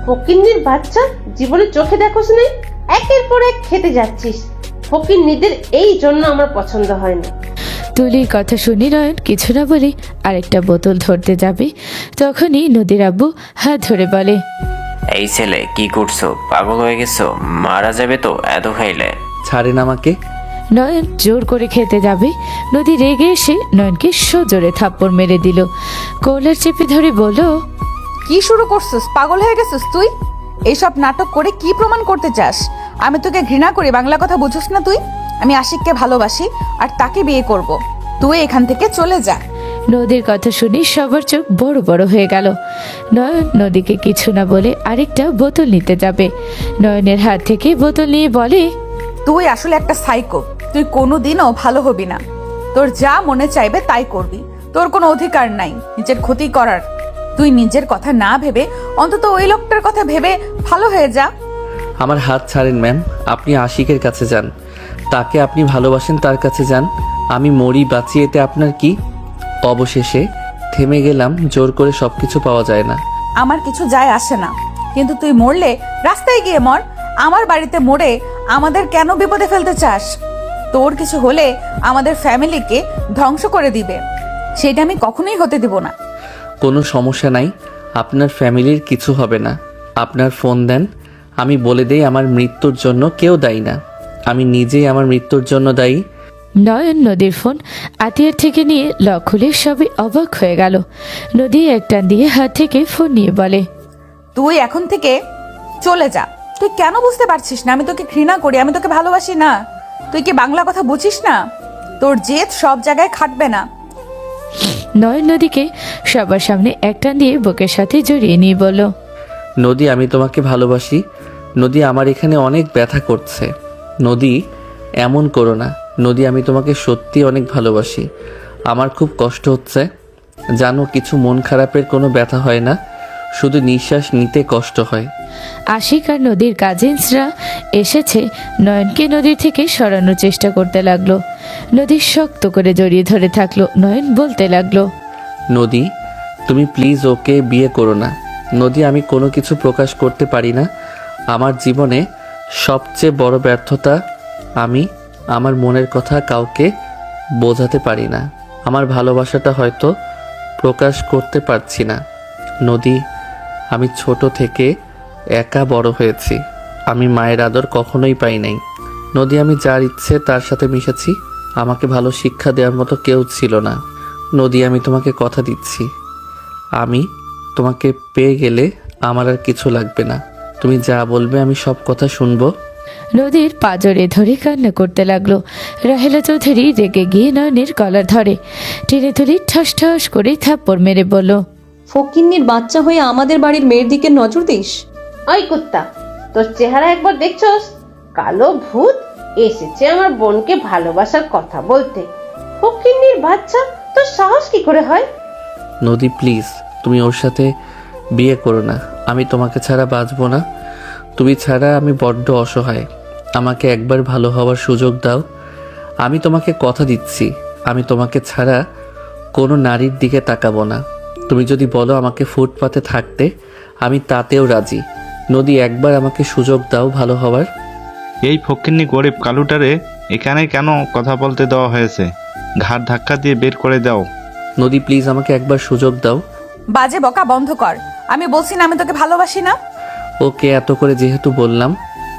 ফকিন্নির বাচ্চা, জীবনে চোখে দেখোস নাই, একের পর এক খেতে যাচ্ছিস। ফকিন্নিদের এই জন্য আমার পছন্দ হয় না। তুলির কথা শুনি নয়ন কিছু না বলে আরেকটা বোতল ধরতে যাবে, তখনই নদীর আব্বু হাত ধরে বলে, এই ছেলে কি করছো? পাগল হয়ে গেছো? মারা যাবে তো এত খাইলে। ছাড়েন আমাকে। নয়ন জোর করে খেতে যাবে, নদী রেগে এসে নয়নকে সজোরে থাপ্পড় মেরে দিল। কলার চেপে ধরে বলল, কি শুরু করছিস? পাগল হয়ে গেছিস তুই? এইসব নাটক করে কি প্রমাণ করতে চাস? আমি তোকে ঘৃণা করি, বাংলা কথা বুঝিস না তুই? আমি আশিককে ভালোবাসি আর তাকে বিয়ে করব। তুই এখান থেকে চলে যা। নদীর কথা শুনি সবার চোখ বড় বড় হয়ে গেল। নয়ন নদীকে কিছু না বলে আরেকটা বোতল নিতে যাবে। নয়নের হাত থেকে বোতল নিয়ে বলে, তুই আসলে একটা সাইকো। তুই কোনোদিনও ভালো হবি না। তোর যা মনে চাইবে তাই করবি। তোর কোনো অধিকার নাই নিজের ক্ষতি করার। তুই নিজের কথা না ভেবে অন্তত ওই লোকটার কথা ভেবে ভালো হয়ে যা। আমার হাত ছাড়েন ম্যাম। আপনি আশিকের কাছে যান, তাকে আপনি ভালোবাসেন তার কাছে যান। আমি মরি বাঁচি এতে আপনার কি? অবশেষে থেমে গেলাম। জোর করে সবকিছু পাওয়া যায় না। আমার কিছু যায় আসে না, কিন্তু তুই মরলে রাস্তায় গিয়ে মর। আমার বাড়িতে মরে আমাদের কেন বিপদে ফেলতে চাস? তোর কিছু হলে আমাদের ফ্যামিলিকে ধ্বংস করে দিবে, সেটা আমি কখনোই হতে দিব না। কোনো সমস্যা নাই, আপনার ফ্যামিলির কিছু হবে না। আপনার ফোন দেন, আমি বলে দেই আমার মৃত্যুর জন্য কেউ দায়ী না, আমি নিজেই আমার মৃত্যুর জন্য দায়ী। নয়ন নদীর ফোন আতিয়ার থেকে নিয়ে লক খুলে সবাই অবাক হয়ে গেল। নদী এক টান দিয়ে হাত থেকে ফোন নিয়ে বলে, তুই এখন থেকে চলে যা। তুই কেন বুঝতে পারছিস না আমি তোকে ঘৃণা করি, আমি তোকে ভালোবাসি না? তুই কি বাংলা কথা বুঝিস না? তোর জেদ সব জায়গায় খাটবে না। নয়ন নদীকে সবার সামনে এক টান দিয়ে বুকের সাথে জড়িয়ে নিয়ে বলল, নদী, আমি তোমাকে ভালোবাসি। নদী, আমার এখানে অনেক ব্যথা করছে। নদী, এমন করো না। নদী, আমি তোমাকে সত্যি অনেক ভালোবাসি। আমার খুব কষ্ট হচ্ছে জানো। কিছু মন খারাপের কোনো ব্যথা হয় না, শুধু নিঃশ্বাস নিতে কষ্ট হয়। আশিক আর নদীর কাজিনসরা এসেছে। নয়নকে নদীর থেকে সরানোর চেষ্টা করতে লাগলো। নদী শক্ত করে জড়িয়ে ধরে থাকলো। নয়ন বলতে লাগলো, নদী, তুমি প্লিজ ওকে বিয়ে করো না। নদী, আমি কোনো কিছু প্রকাশ করতে পারি না। আমার জীবনে সবচেয়ে বড় ব্যর্থতা আমি আমার মনের কথা কাউকে বোঝাতে পারি না। আমার ভালোবাসাটা হয়তো প্রকাশ করতে পারছি না। নদী, আমি ছোট থেকে একা বড় হয়েছি। আমি মায়ের আদর কখনোই পাই নাই। নদী, আমি যার ইচ্ছে তার সাথে মিশেছি। আমাকে ভালো শিক্ষা দেওয়ার মতো কেউ ছিল না। নদী, আমি তোমাকে কথা দিচ্ছি, আমি তোমাকে পেয়ে গেলে আমার আর কিছু লাগবে না। তুমি যা বলবে আমি সব কথা শুনবো। নদীর পাজরে ধরে কান্না করতে লাগলো। রাহেলা চৌধুরী রেগে গিয়ে নয়নের কলার ধরে টেনে তুলে ঠাস ঠাস করে থাপ্পড় মেরে বলল, ফকিন্নির বাচ্চা হয়ে আমাদের বাড়ির মেয়ের দিকে নজর দিস? ওই কুত্তা, তোর চেহারা একবার দেখছস? কালো ভূত এসেছে আমার বোনকে ভালোবাসার কথা বলতে। ফকিন্নির বাচ্চা, তোর সাহস কি করে হয়? নদী প্লিজ, তুমি ওর সাথে বিয়ে করো না। আমি তোমাকে ছাড়া বাঁচবো না। তুমি ছাড়া আমি বড্ড অসহায়। আমাকে একবার ভালো হওয়ার সুযোগ দাও। আমি তোমাকে কথা দিচ্ছি, আমি তোমাকে ছাড়া কোনো নারীর দিকে তাকাবো না। তুমি যদি বলো আমাকে ফুটপাতে থাকতে, আমি তাতেও রাজি। নদী, একবার আমাকে সুযোগ দাও ভালো হওয়ার। এই ফকিন্নি গরিব কালুটারে এখানে কেন কথা বলতে দেওয়া হয়েছে? ঘাড় ধাক্কা দিয়ে বের করে দাও। নদী প্লিজ, আমাকে একবার সুযোগ দাও। বাজে বকা বন্ধ কর। আমি বলছি না আমি তোকে ভালোবাসি না। ওকে, এত করে যেহেতু বললাম,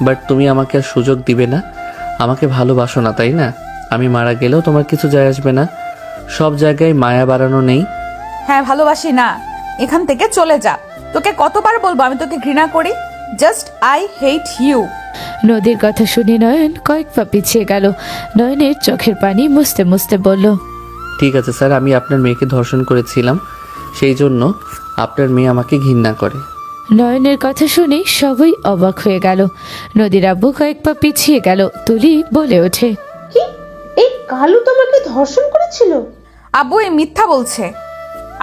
বাট তুমি আমাকে আর সুযোগ দিবে না। আমাকে ভালোবাসো না, তাই না? আমি মারা গেলেও তোমার কিছু যায় আসবে না। সব জায়গায় মায়া বাড়ানো নেই। হ্যাঁ, ভালোবাসি না। এখান থেকে চলে যা। তোকে কতবার বলবো আমি তোকে ঘৃণা করি? Just I hate you. নদীর কথা শুনে নয়ন কয়েক পা পিছিয়ে গেল। নয়নের চোখের পানি মুছতে মুছতে বলল, ঠিক আছে স্যার, আমি আপনার মেয়েকে ধর্ষণ করেছিলাম, সেই জন্য আপনার মেয়ে আমাকে ঘৃণা করে। নয়নের কথা শুনে সবাই অবাক হয়ে গেল। নদীর আব্বু কয়েক পা পিছিয়ে গেল। তুলি বলে ওঠে, কি, এই কালু তোমাকে ধর্ষণ করেছিল? আব্বু এই মিথ্যা বলছে।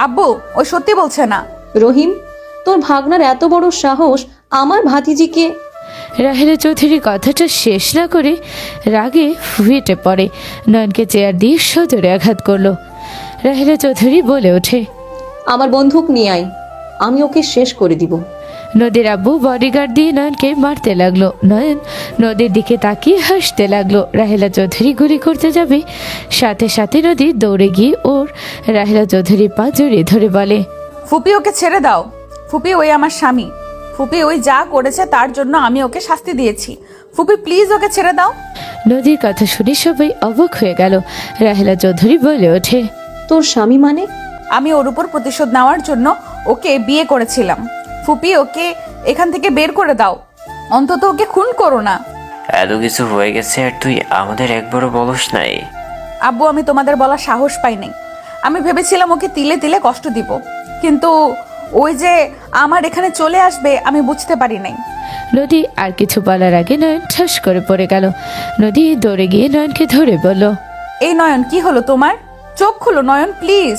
আব্বু ও সত্যি বলছে না। রহিম, তোর ভাগনার এত বড় সাহস আমার ভাতিজিকে। রাহেলা চৌধুরী কথাটা শেষ না করে রাগে ফেটে পড়ে। নয়নকে চেয়ার দিয়ে সজোরে আঘাত করলো। রাহেলা চৌধুরী বলে ওঠে, আমার বন্দুক নিয়ে আয়, আমি ওকে শেষ করে দিব। নদীর আব্বু বডিগার্ড দিয়ে নয়নকে মারতে লাগলো। নয়ন নদীর দিকে তাকিয়ে হাসতে লাগলো। রাহেলা চৌধুরী গুলি করতে যাবে, সাথে সাথে নদী দৌড়ে গিয়ে ওর রাহেলা চৌধুরী পা জড়িয়ে ধরে বলে, ফুপি ওকে ছেড়ে দাও। ফুপি ওই আমার স্বামী। ফুপি ওই যা করেছে তার জন্য আমি ওকে শাস্তি দিয়েছি। ফুপি প্লিজ ওকে ছেড়ে দাও। নদীর কথা শুনে সবাই অবাক হয়ে গেল। রাহেলা চৌধুরী বলে ওঠে, তোর স্বামী মানে? আমি ওর উপর প্রতিশোধ নেওয়ার জন্য ওকে বিয়ে করেছিলাম। ফুপি ওকে এখান থেকে বের করে দাও, অন্তত ওকে খুন করো না। এত কিছু হয়ে গেছে আর তুই আমাদের একবারও বলস নাই? আব্বু, আমি তোমাদের বলার সাহস পাই নাই। আমি ভেবেছিলাম ওকে তিলে তিলে কষ্ট দিব, কিন্তু ওই যে আমার এখানে চলে আসবে আমি বুঝতে পারি নাই। নদী আর কিছু বলার আগে নয়ন ঠাস করে পড়ে গেল। নদী দৌড়ে গিয়ে নয়নকে ধরে বলল, এই নয়ন, কি হলো তোমার? চোখ খুলো নয়ন প্লিজ।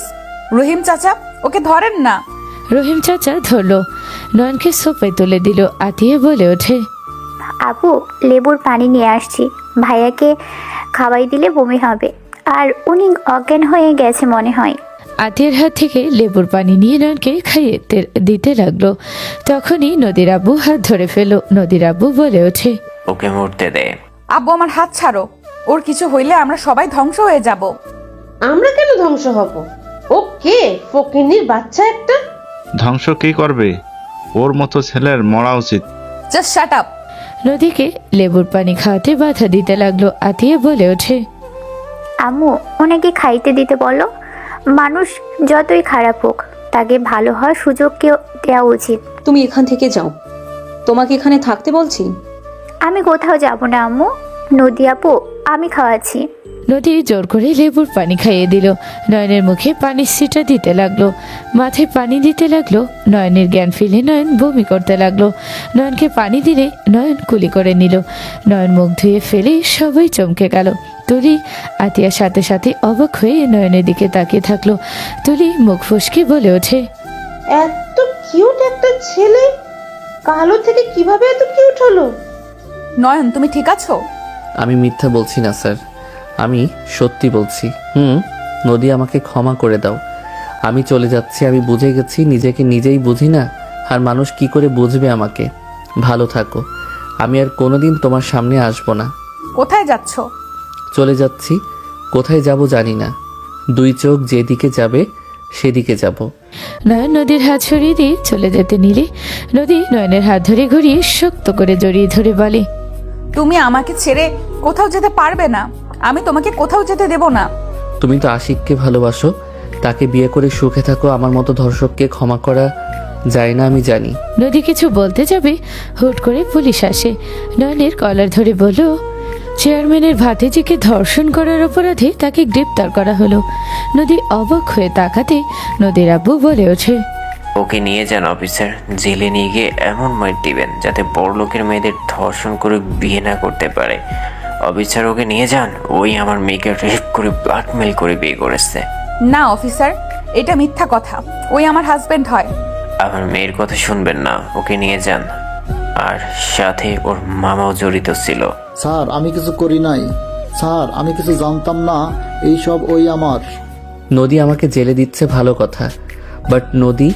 রহিম চাচা, ওকে ধরেন না। রহিম চাচা ধরলো, নয়নকে সোফায় তুলে দিল। আতিয়ে বলে ওঠে, আপু, লেবুর পানি নিয়ে আসছি। ভাইয়াকে খাওয়াই দিলে বমি হবে, আর উনি অজ্ঞান হয়ে গেছে মনে হয়। আতিয়ের হাত থেকে লেবুর পানি নিয়ে নয়নকে খাইয়ে দিতে লাগলো। তখনই নদীর আব্বু হাত ধরে ফেলো। নদীর আব্বু বলে ওঠে, ওকে মরতে দে। আব্বু, আমার হাত ছাড়ো। ওর কিছু হইলে আমরা সবাই ধ্বংস হয়ে যাব। আমরা কেন ধ্বংস হব? ও কে? ফকিন্নির বাচ্চা একটা। ধ্বংস কি করবে? ওর মতো ছেলের মরা উচিত। Just shut up. নদীকে লেবুর পানি খাওয়াতে বাধা দিতে লাগলো। আতিয়ে বলে ওঠে, আম্মু, ওনাকে খাইতে দিতে বলো। মানুষ যতই খারাপ হোক, তাকে ভালো হওয়ার সুযোগ কেউ দেওয়া উচিত। তুমি এখান থেকে যাও, তোমাকে এখানে থাকতে বলছি। আমি কোথাও যাব না আম্মু। নদী আপু, আমি খাওয়াচ্ছি। নদী জোর করে লেবুর পানি খাইয়ে দিল। নয়নের মুখে পানির ছিটা দিতে লাগলো, মাথায় পানি দিতে লাগলো। নয়নের জ্ঞান ফিরে নয়ন বমি করতে লাগলো। নয়নকে পানি দিলে নয়ন কুলি করে নিল। নয়ন মুখ ধুয়ে ফেলে সবাই চমকে গেল। তুলি আতিয়ার সাথে সাথে অবাক হয়ে নয়নের দিকে তাকিয়ে থাকলো। তুলি মুখ ফুসকে বলে ওঠে, এত কিউট একটা ছেলে কালো থেকে কিভাবে এত কিউট হলো? নয়ন, তুমি ঠিক আছো? আমি মিথ্যা বলছি না স্যার, আমি সত্যি বলছি। নদী, আমাকে ক্ষমা করে দাও। আমি চলে যাচ্ছি। আমি বুঝে গেছি নিজেকে নিজেই বুঝি না, আর মানুষ কি করে বুঝবে আমাকে। ভালো থাকো। আমি আর কোনোদিন তোমার সামনে আসবো না। কোথায় যাচ্ছ? চলে যাচ্ছি। কোথায় যাব জানি না। দুই চোখ যেদিকে যাবে সেদিকে যাব। নয়ন নদীর হাত সরিয়ে দিয়ে চলে যেতে নিলে নদী নয়নের হাত ধরে ঘুরিয়ে শক্ত করে জড়িয়ে ধরে বলে, তুমি আমাকে ছেড়ে কোথাও যেতে পারবে না। আমি তোমাকে কোথাও যেতে দেব না। তুমি তো আশিককে ভালোবাসো, তাকে বিয়ে করে সুখে থাকো। আমার মতো ধর্ষককে ক্ষমা করা যায় না আমি জানি। নদী কিছু বলতে যাবে, হুট করে পুলিশ আসে। নয়নের কলার ধরে বলল, চেয়ারম্যানের ভাতিজিকে ধর্ষণ করার অপরাধে তাকে গ্রেপ্তার করা হলো। নদী অবাক হয়ে তাকাতে নদীর আব্বু বলে ওঠে, ওকে নিয়ে যান অফিসার, জেলে নিয়ে গিয়ে এমন মাইর দিবেন যাতে বড় লোকের মেয়েদের ধর্ষণ করে বিয়ে না করতে পারে। অফিসার ওকে নিয়ে যান, ওই আমার মেয়েকে রেপ করে ব্ল্যাকমেল করে বিয়ে করেছে। না অফিসার, এটা মিথ্যা কথা। ওই আমার হাজবেন্ড হয়। আমার মেয়ের কথা শুনবেন না, ওকে নিয়ে যান। আর সাথে ওর মামাও জড়িত ছিল। স্যার আমি কিছু করি নাই, স্যার আমি কিছু জানতাম না, এইসব ওই আমার। নদী আমাকে জেলে দিচ্ছে ভালো কথা, বাট নদী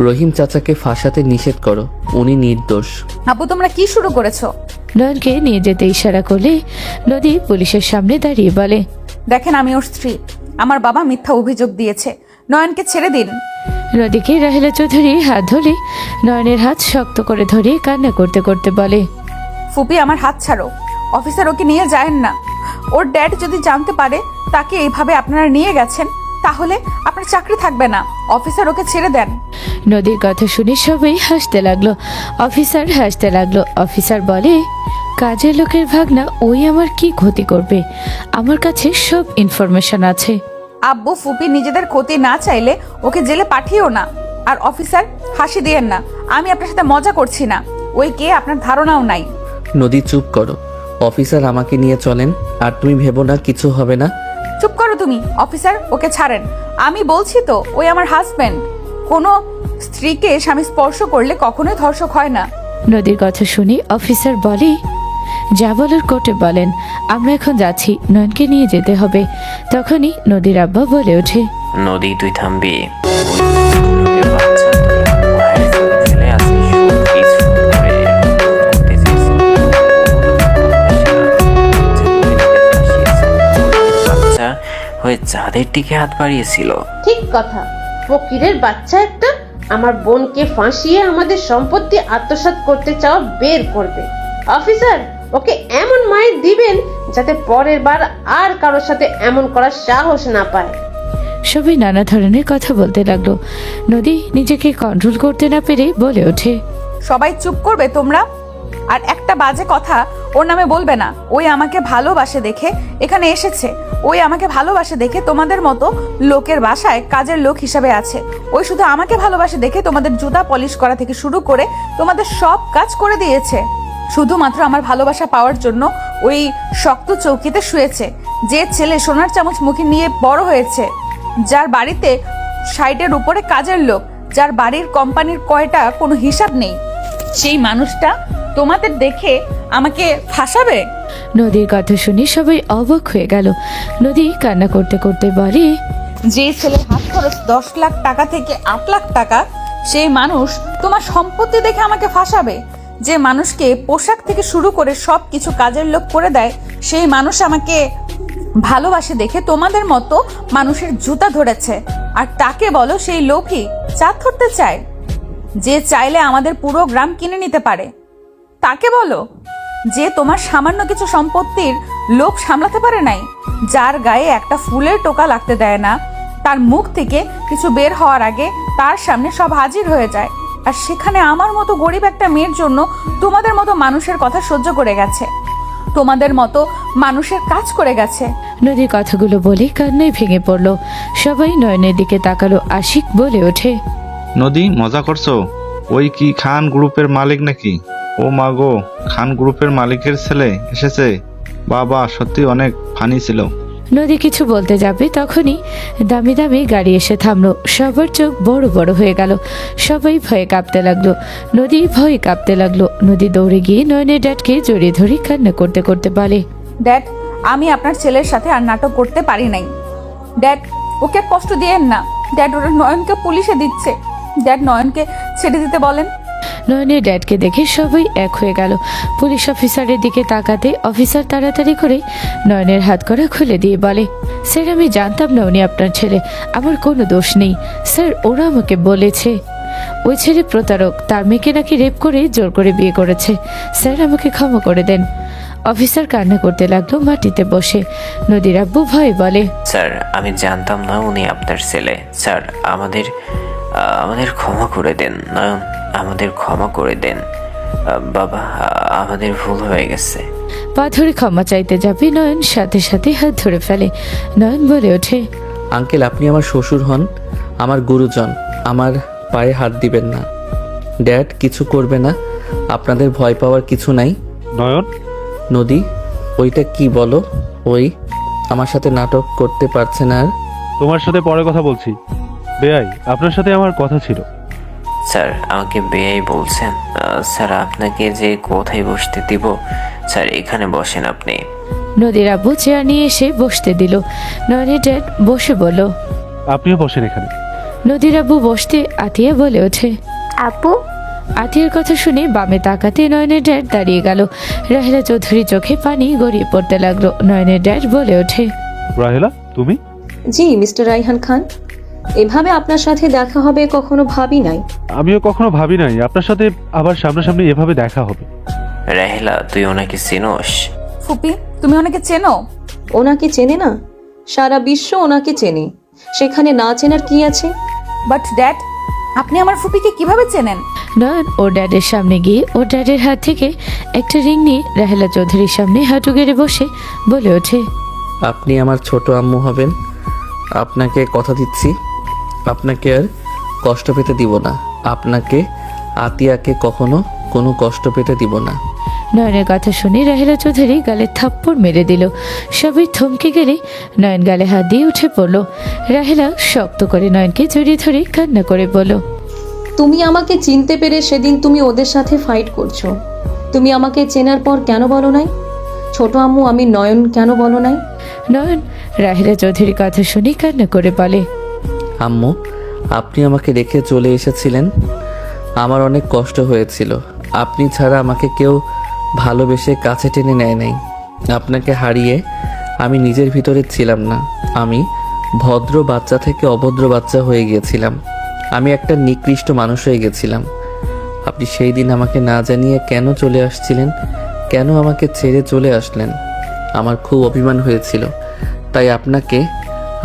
রহিম চাচাকে ফাঁসাতে নিষেধ করো, উনি নির্দোষ। আপু তোমরা কি শুরু করেছো? নয়নকে নিয়ে যেতে ইশারা করলে নদী পুলিশের সামনে দাঁড়িয়ে বলে, দেখেন আমি ওর স্ত্রী, আমার বাবা মিথ্যা অভিযোগ দিয়েছে, নয়নকে ছেড়ে দিন। নদীকে রাহেলা চৌধুরী হাত ধরে নয়নের হাত শক্ত করে ধরে কান্না করতে করতে বলে, ফুপি আমার হাত ছাড়ো, অফিসার ওকে নিয়ে যায়েন না। ওর ড্যাড যদি জানতে পারে তাকে এইভাবে আপনারা নিয়ে গেছেন, তাহলে আপনার চাকরি থাকবে না। অফিসার ওকে ছেড়ে দেন। নদীর কথা শুনে সবাই হাসতে লাগলো। অফিসার হাসতে লাগলো। অফিসার বলে, কাজের লোকের ভাগনা ওই আমার কি ক্ষতি করবে? আমার কাছে সব ইনফরমেশন আছে। আব্বু ফুপি নিজেদের ক্ষতি না চাইলে ওকে জেলে পাঠিও না। আর অফিসার হাসি দিয়েন না, আমি আপনার সাথে মজা করছি না। ওই কে আপনার ধারণাও নাই। নদী চুপ করো, অফিসার আমাকে নিয়ে চলেন, আর তুমি ভেবো না কিছু হবে না। চুপ করো তুমি। অফিসার ওকে ছাড়েন, আমি বলছি তো ওই আমার হাজবেন্ড। কোনো স্ত্রীকে স্বামী স্পর্শ করলে কখনোই ধর্ষক হয় না। নদীর কথা শুনে অফিসার বলে, যা বলার কোর্টে বলেন, আমরা এখন যাচ্ছি, নয়নকে নিয়ে যেতে হবে। তখনই নদীর আব্বা বলে ওঠে, নদী তুই থামবি? ওই বাচ্চা তোর মায়ের কোলে ফেলে আছে, সবকিছু করে করতে চেয়েছে। বাচ্চা হয়ে চাঁদের দিকে হাত বাড়িয়েছিল। ঠিক কথা, ফকিরের বাচ্চা একটা আমার বোনকে ফাঁসিয়ে আমাদের সম্পত্তি আত্মসাৎ করতে চাওয়া বের করবে। অফিসার ওকে এমন মাইর দিবেন যাতে পরের বার আর কারোর সাথে এমন করার সাহস না পায়। সবাই নানা ধরনের কথা বলতে লাগলো। নদী নিজেকে কন্ট্রোল করতে না পেরে বলে ওঠে, সবাই চুপ করবে তোমরা? আর একটা বাজে কথা ওর নামে বলবে না। ওই আমাকে ভালোবাসে দেখে এখানে এসেছে। ওই আমাকে ভালোবাসে দেখে তোমাদের মতো লোকের বাসায় কাজের লোক হিসাবে আছে। ওই শুধু আমাকে ভালোবাসে দেখে তোমাদের জুতা পলিশ করা থেকে শুরু করে তোমাদের সব কাজ করে দিয়েছে। শুধুমাত্র আমার ভালোবাসা পাওয়ার জন্য ওই শক্ত চৌকিতে শুয়েছে। যে ছেলে সোনার চামচ মুখে নিয়ে বড় হয়েছে, যার বাড়িতে 60-এর উপরে কাজের লোক, যার বাড়ির কোম্পানির কয়টা কোনো হিসাব নেই, সেই মানুষটা তোমাদের দেখে আমাকে ফাঁসাবে? নদীর কথা শুনে সবাই অবাক হয়ে গেল। নদী কান্না করতে করতে বলে, যে ছেলের হাত খরচ 10 লাখ টাকা থেকে 8 লাখ টাকা, সেই মানুষ তোমার সম্পত্তি দেখে আমাকে ফাঁসাবে। যে মানুষকে পোশাক থেকে শুরু করে সব কিছু কাজের লোক করে দেয়, সেই মানুষ আমাকে ভালোবাসে দেখে তোমাদের মতো মানুষের জুতা ধরেছে। আর তাকে বলো সেই লোকই চাঁদ ধরতে চায়, যে চাইলে আমাদের পুরো গ্রাম কিনে নিতে পারে। তাকে বলো যে তোমার সামান্য কিছু সম্পত্তির লোভ সামলাতে পারে নাই, যার গায়ে একটা ফুলের টোকা লাগতে দেয় না, তার মুখ থেকে কিছু বের হওয়ার আগে তার সামনে সব হাজির হয়ে যায়। আর সেখানে আমার মতো গরিব একটা মেয়ের জন্য তোমাদের মতো মানুষের কথা সহ্য করে গেছে, তোমাদের মতো মানুষের কাজ করে গেছে। নদীর কথাগুলো বলে কান্নায় ভেঙে পড়ল। সবাই নয়নের দিকে তাকালো। আশিক বলে ওঠে, নদী মজা করছো? ওই কি খান গ্রুপের মালিক নাকি? ও মা গো, খান গ্রুপের মালিকের ছেলে এসেছে? বাবা সত্যি অনেক ফানি ছিল। নদী কিছু বলতে যাবে তখনই দামি দামি গাড়ি এসে থামলো। সবার চোখ বড় বড় হয়ে গেল। সবাই ভয়ে কাঁপতে লাগলো। নদী ভয়ে কাঁপতে লাগলো। নদী দৌড়ে গিয়ে নয়নের ড্যাডকে জড়িয়ে ধরে কান্না করতে করতে বলে, ড্যাড আমি আপনার ছেলের সাথে আর নাটক করতে পারি নাই। ড্যাড ওকে কষ্ট দিয়েন না। ড্যাড ওরা নয়নকে পুলিশে দিচ্ছে। ড্যাড নয়নকে ছেড়ে দিতে বলেন। নয়নের ড্যাডকে দেখে সবাই এক হয়ে গেল। পুলিশ অফিসারের দিকে তাকাতে অফিসার তাড়াতাড়ি করে নয়নের হাত করা খুলে দিয়ে বলে, স্যার আমি জানতাম না উনি আপনার ছেলে, আমার কোনো দোষ নেই স্যার, ওরা আমাকে বলেছে ওই ছেলে প্রতারক, তার মেয়েকে নাকি রেপ করে জোর করে বিয়ে করেছে, স্যার আমাকে ক্ষমা করে দেন। অফিসার কান্না করতে লাগলো মাটিতে বসে। নদীর আব্বু ভয়ে বলে, স্যার আমি জানতাম না উনি আপনার ছেলে। স্যার আমাদের আমাদের ক্ষমা করে দেন নয়ন, আমাদের ক্ষমা করে দেন বাবা, আমাদের ভুল হয়ে গেছে। পা ধরে ক্ষমা চাইতে যাবে নয়ন সাথে সাথে হাত ধরে ফেলে। নয়ন বলে ওঠে, আঙ্কেল আপনি আমার শ্বশুর হন, আমার গুরুজন, আমার পায়ে হাত দিবেন না। ড্যাড কিছু করবে না, আপনাদের ভয় পাওয়ার কিছু নাই। নয়ন, নদী ওইটা কি বলো? ওই আমার সাথে নাটক করতে পারছে না আর? তোমার সাথে পরে কথা বলছি। বেআই, আপনার সাথে আমার কথা ছিল। স্যার আমাকে বেয়াই বলছেন? স্যার আপনাকে যে কোথায় বসতে দিব? স্যার এখানে বসেন আপনি। নদীর আব্বু চেয়ার নিয়ে এসে বসতে দিল। নয়নের ড্যাড বসে বলল। আপনিও বসেন এখানে। নদীর আব্বু বসতে আতিয়া বলে ওঠে, আপু আতিয়ার কথা শুনে বামে তাকাতে নয়নের ড্যাড দাঁড়িয়ে গেল। রাহেলা চৌধুরী চোখে পানি গড়িয়ে পড়তে লাগলো। নয়নের ড্যাড বলে ওঠে, রাহেলা তুমি? জি মিস্টার রাইহান খান, এভাবে আপনার সাথে দেখা হবে কখনো ভাবি নাই। আমিও কখনো ভাবি নাই আপনার সাথে আবার সামনাসামনি এভাবে দেখা হবে। রাহেলা তুই ওনাকে চিনোস? ফুপি তুমি ওনাকে চেনো? ওনাকে চেনে না? সারা বিশ্ব ওনাকে চেনে, সেখানে না চেনার কি আছে? বাট ড্যাড আপনি আমার ফুপিকে কিভাবে চেনেন? নয়ন ওর ড্যাডের সামনে গিয়ে ওর ড্যাডের হাত থেকে একটা রিং নিয়ে রাহেলা চৌধুরীর সামনে হাঁটু গেড়ে বসে বলে ওঠে, আপনি আমার ছোট আম্মু হবেন। আপনাকে কথা দিচ্ছি, আপনাকে আর কষ্ট পেতে দিব না। আপনাকে আতিয়াকে কখনো কোনো কষ্ট পেতে দিব না। নয়নের কথা শুনে রাহেলা চৌধুরী গালে থাপ্পড় মেরে দিল। সবাই থমকে গেলে নয়ন গালে হাত দিয়ে উঠে পড়ল। রাহেলা শক্ত করে নয়নকে জড়িয়ে ধরে কান্না করে বলল, তুমি আমাকে চিনতে পেরে সেদিন তুমি ওদের সাথে ফাইট করছো, তুমি আমাকে চেনার পর কেন বলো নাই? ছোট আম্মু আমি নয়ন কেন বলো নাই? নয়ন রাহেলা চৌধুরীর কথা শুনে কান্না করে বলে, আম্মু আপনি আমাকে রেখে চলে এসেছিলেন, আমার অনেক কষ্ট হয়েছিল। আপনি ছাড়া আমাকে কেউ ভালোবেসে কাছে টেনে নেয় নাই। আপনাকে হারিয়ে আমি নিজের ভিতরে ছিলাম না। আমি ভদ্র বাচ্চা থেকে অভদ্র বাচ্চা হয়ে গিয়েছিলাম। আমি একটা নিকৃষ্ট মানুষ হয়ে গেছিলাম। আপনি সেই দিন আমাকে না জানিয়ে কেন চলে আসছিলেন? কেন আমাকে ছেড়ে চলে আসলেন? আমার খুব অভিমান হয়েছিল, তাই আপনাকে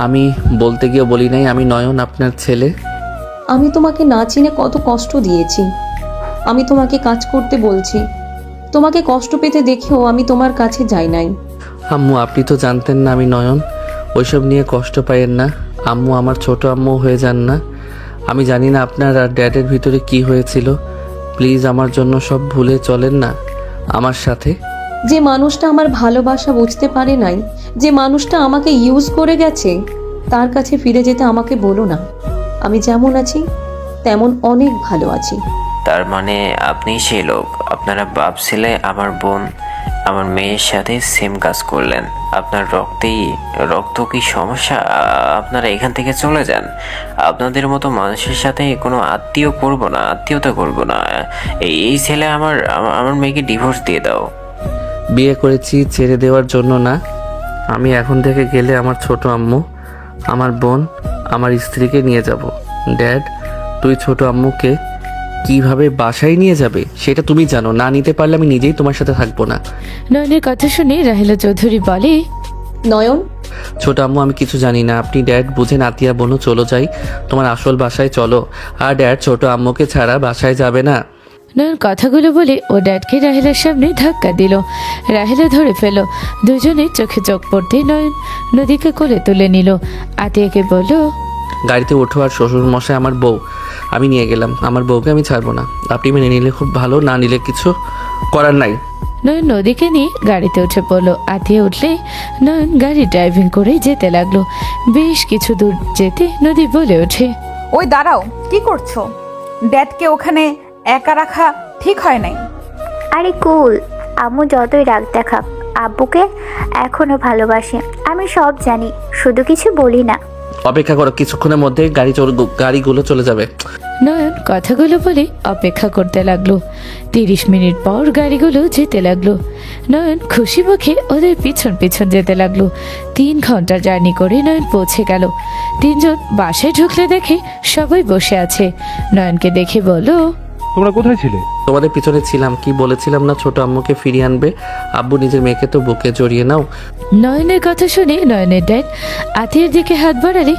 আমি বলতে গিয়ে বলি নাই আমি নয়ন আপনার ছেলে। আমি তোমাকে না চিনে কত কষ্ট দিয়েছি, আমি তোমাকে কাজ করতে বলছি, তোমাকে কষ্ট পেতে দেখেও আমি তোমার কাছে যাই নাই। আম্মু আপনি তো জানতেন না আমি নয়ন, ওইসব নিয়ে কষ্ট পাইয়েন না। আম্মু আমার ছোট আম্মু হয়ে যান না। আমি জানি না আপনার আর ড্যাডের ভিতরে কি হয়েছিল। প্লিজ আমার জন্য সব ভুলে চলেন না আমার সাথে। যে মানুষটা আমার ভালোবাসা বুঝতে পারে নাই, যে মানুষটা আমাকে ইউজ করে গেছে, তার কাছে ফিরে যেতে আমাকে বলো না। আমি যেমন আছি তেমন অনেক ভালো আছি। তার মানে আপনি সেই লোক, আপনারা বাপ ছেলে আমার বোন আমার মেয়ের সাথে সেম কাজ করলেন। আপনার রক্ত কি সমস্যা? আপনারা এখান থেকে চলে যান। আপনাদের মতো মানুষের সাথে কোনো আত্মীয়তা করব না। এই ছেলে আমার মেয়েকে ডিভোর্স দিয়ে দাও। বিয়ে করেছি ছেড়ে দেওয়ার জন্য না। আমি এখন থেকে গেলে আমার ছোট আম্মু, আমার বোন, আমার স্ত্রীকে নিয়ে যাব। ড্যাড তুই ছোট আম্মুকে কিভাবে বাসায় নিয়ে যাবে সেটা তুমি জানো। না নিতে পারলে আমি নিজেই তোমার সাথে থাকবো না। নয়নের কথা শুনে রাহেলা চৌধুরী বলে, নয়ন ছোট আম্মু আমি কিছু জানি না। আপনি ড্যাড বুঝেন। আতিয়া বোনও চলো যাই, তোমার আসল বাসায় চলো। আর ড্যাড ছোট আম্মুকে ছাড়া বাসায় যাবে না। নয়ন কথাগুলো বলে ও ড্যাডকে রাহেলার সামনে ধাক্কা দিল। রাহেলা ধরে ফেল। দুজনের চোখে চোখ পড়তে নয়ন নদীকে কোলে তুলে নিল। আতিয়াকে বলল, গাড়িতে ওঠো আর শ্বশুর মশাই আমার বউ আমি নিয়ে গেলাম। আমার বউকে আমি ছাড়বো না। আপনি মেনে নিলে খুব ভালো, না নিলে কিছু করার নাই। নয়ন নদীকে নিয়ে গাড়িতে উঠে পড়লো। আতিয়া উঠলে নয়ন গাড়ি ড্রাইভিং করে যেতে লাগলো। বেশ কিছু দূর যেতে নদী বলে ওঠে, ওই দাঁড়াও, কি করছো? ড্যাডকে ওখানে একা রাখা ঠিক হয় নাই। আরে কুল, আম্মু যতই রাগ দেখাক আব্বুকে এখনো ভালোবাসে। আমি সব জানি, শুধু কিছু বলি না। অপেক্ষা করো, কিছুক্ষণের মধ্যে গাড়িগুলো চলে যাবে। নয়ন কথাগুলো বলে অপেক্ষা করতে লাগলো। 30 মিনিট পর গাড়িগুলো যেতে লাগলো। নয়ন খুশি মুখে ওদের পিছন পিছন যেতে লাগলো। 3 ঘন্টা জার্নি করে নয়ন পৌঁছে গেল। 3 জন বাসায় ঢুকলে দেখে সবাই বসে আছে। নয়নকে দেখে বলল, তোমরা কোথায় ছিলে? তোমাদের পিছনে ছিলাম। কি বলেছিলাম না ছোট আম্মুকে ফিরিয়ে আনবে? আব্বু নিজের মেয়েকে তো বুকে জড়িয়ে নাও। নয়নের কথা শুনে নয়নের ড্যাড আতিয়ার দিকে হাত বাড়ালে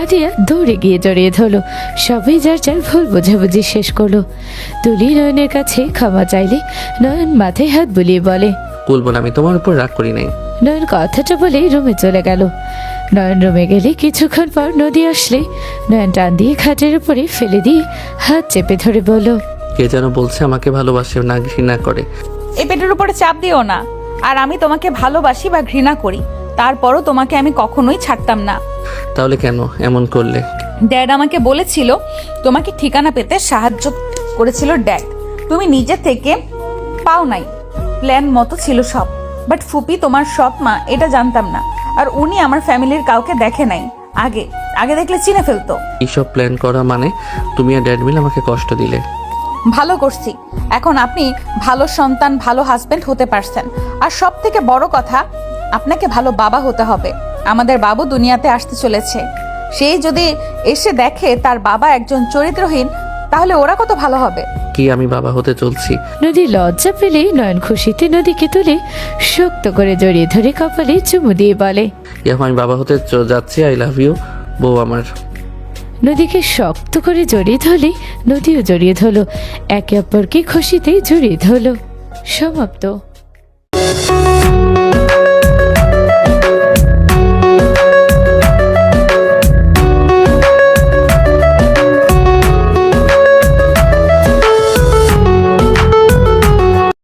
আতিয়া দৌড়ে গিয়ে জড়িয়ে ধরলো। সবাই যার যার ভুল বোঝাবুঝি শেষ করলো। তুলি নয়নের কাছে ক্ষমা চাইলে নয়ন মাথায় হাত বুলিয়ে বলে, বলবো না, আমি তোমার উপর রাগ করি নাই। নয়ন কথাটা বলে রুমে চলে গেল। নয়ন রুমে গেলে কিছুক্ষণ পর নদী আসলে নয়ন টান দিয়ে খাটের উপরে ফেলে দিয়ে হাত চেপে ধরে বলল, কে যেন বলছে আমাকে ভালোবাসে না ঘৃণা করে। এই পেটের উপরে চাপ দিও না। আর আমি তোমাকে ভালোবাসি বা ঘৃণা করি, তারপরও তোমাকে আমি কখনোই ছাড়তাম না। তাহলে কেন এমন করলে? ড্যাড আমাকে বলেছিল তোমাকে ঠিকানা পেতে সাহায্য করেছিল ড্যাড। তুমি নিজে থেকে পাও নাই, প্ল্যান মতো ছিল সব। বাট ফুপি তোমার সৎ মা এটা জানতাম না। আর উনি আমার ফ্যামিলির কাউকে দেখে নাই আগে আগে দেখলে চিনে ফেলতো। এইসব প্ল্যান করা মানে তুমি আর ড্যাড মিলে আমাকে কষ্ট দিলে। ভালো করছি। এখন আপনি ভালো সন্তান, ভালো হাজবেন্ড হতে পারছেন। আর সব থেকে বড় কথা, আপনাকে ভালো বাবা হতে হবে। আমাদের বাবু দুনিয়াতে আসতে চলেছে। সেই যদি এসে দেখে তার বাবা একজন চরিত্রহীন, তাহলে ওরা কত ভালো হবে। কি আমি বাবা হতে চলছি? নদী লজ্জা পেলে নয়ন খুশিতে নদীকে তুলে শক্ত করে জড়িয়ে ধরে কপালে চুমু দিয়ে বলে, এখন আমি বাবা হতে যাচ্ছি। আই লাভ ইউ বউ আমার। নদীকে শক্ত করে জড়িয়ে ধরলে নদীও জড়িয়ে ধরলো। একে অপরকে খুশিতে জড়িয়ে ধরলো। সমাপ্ত।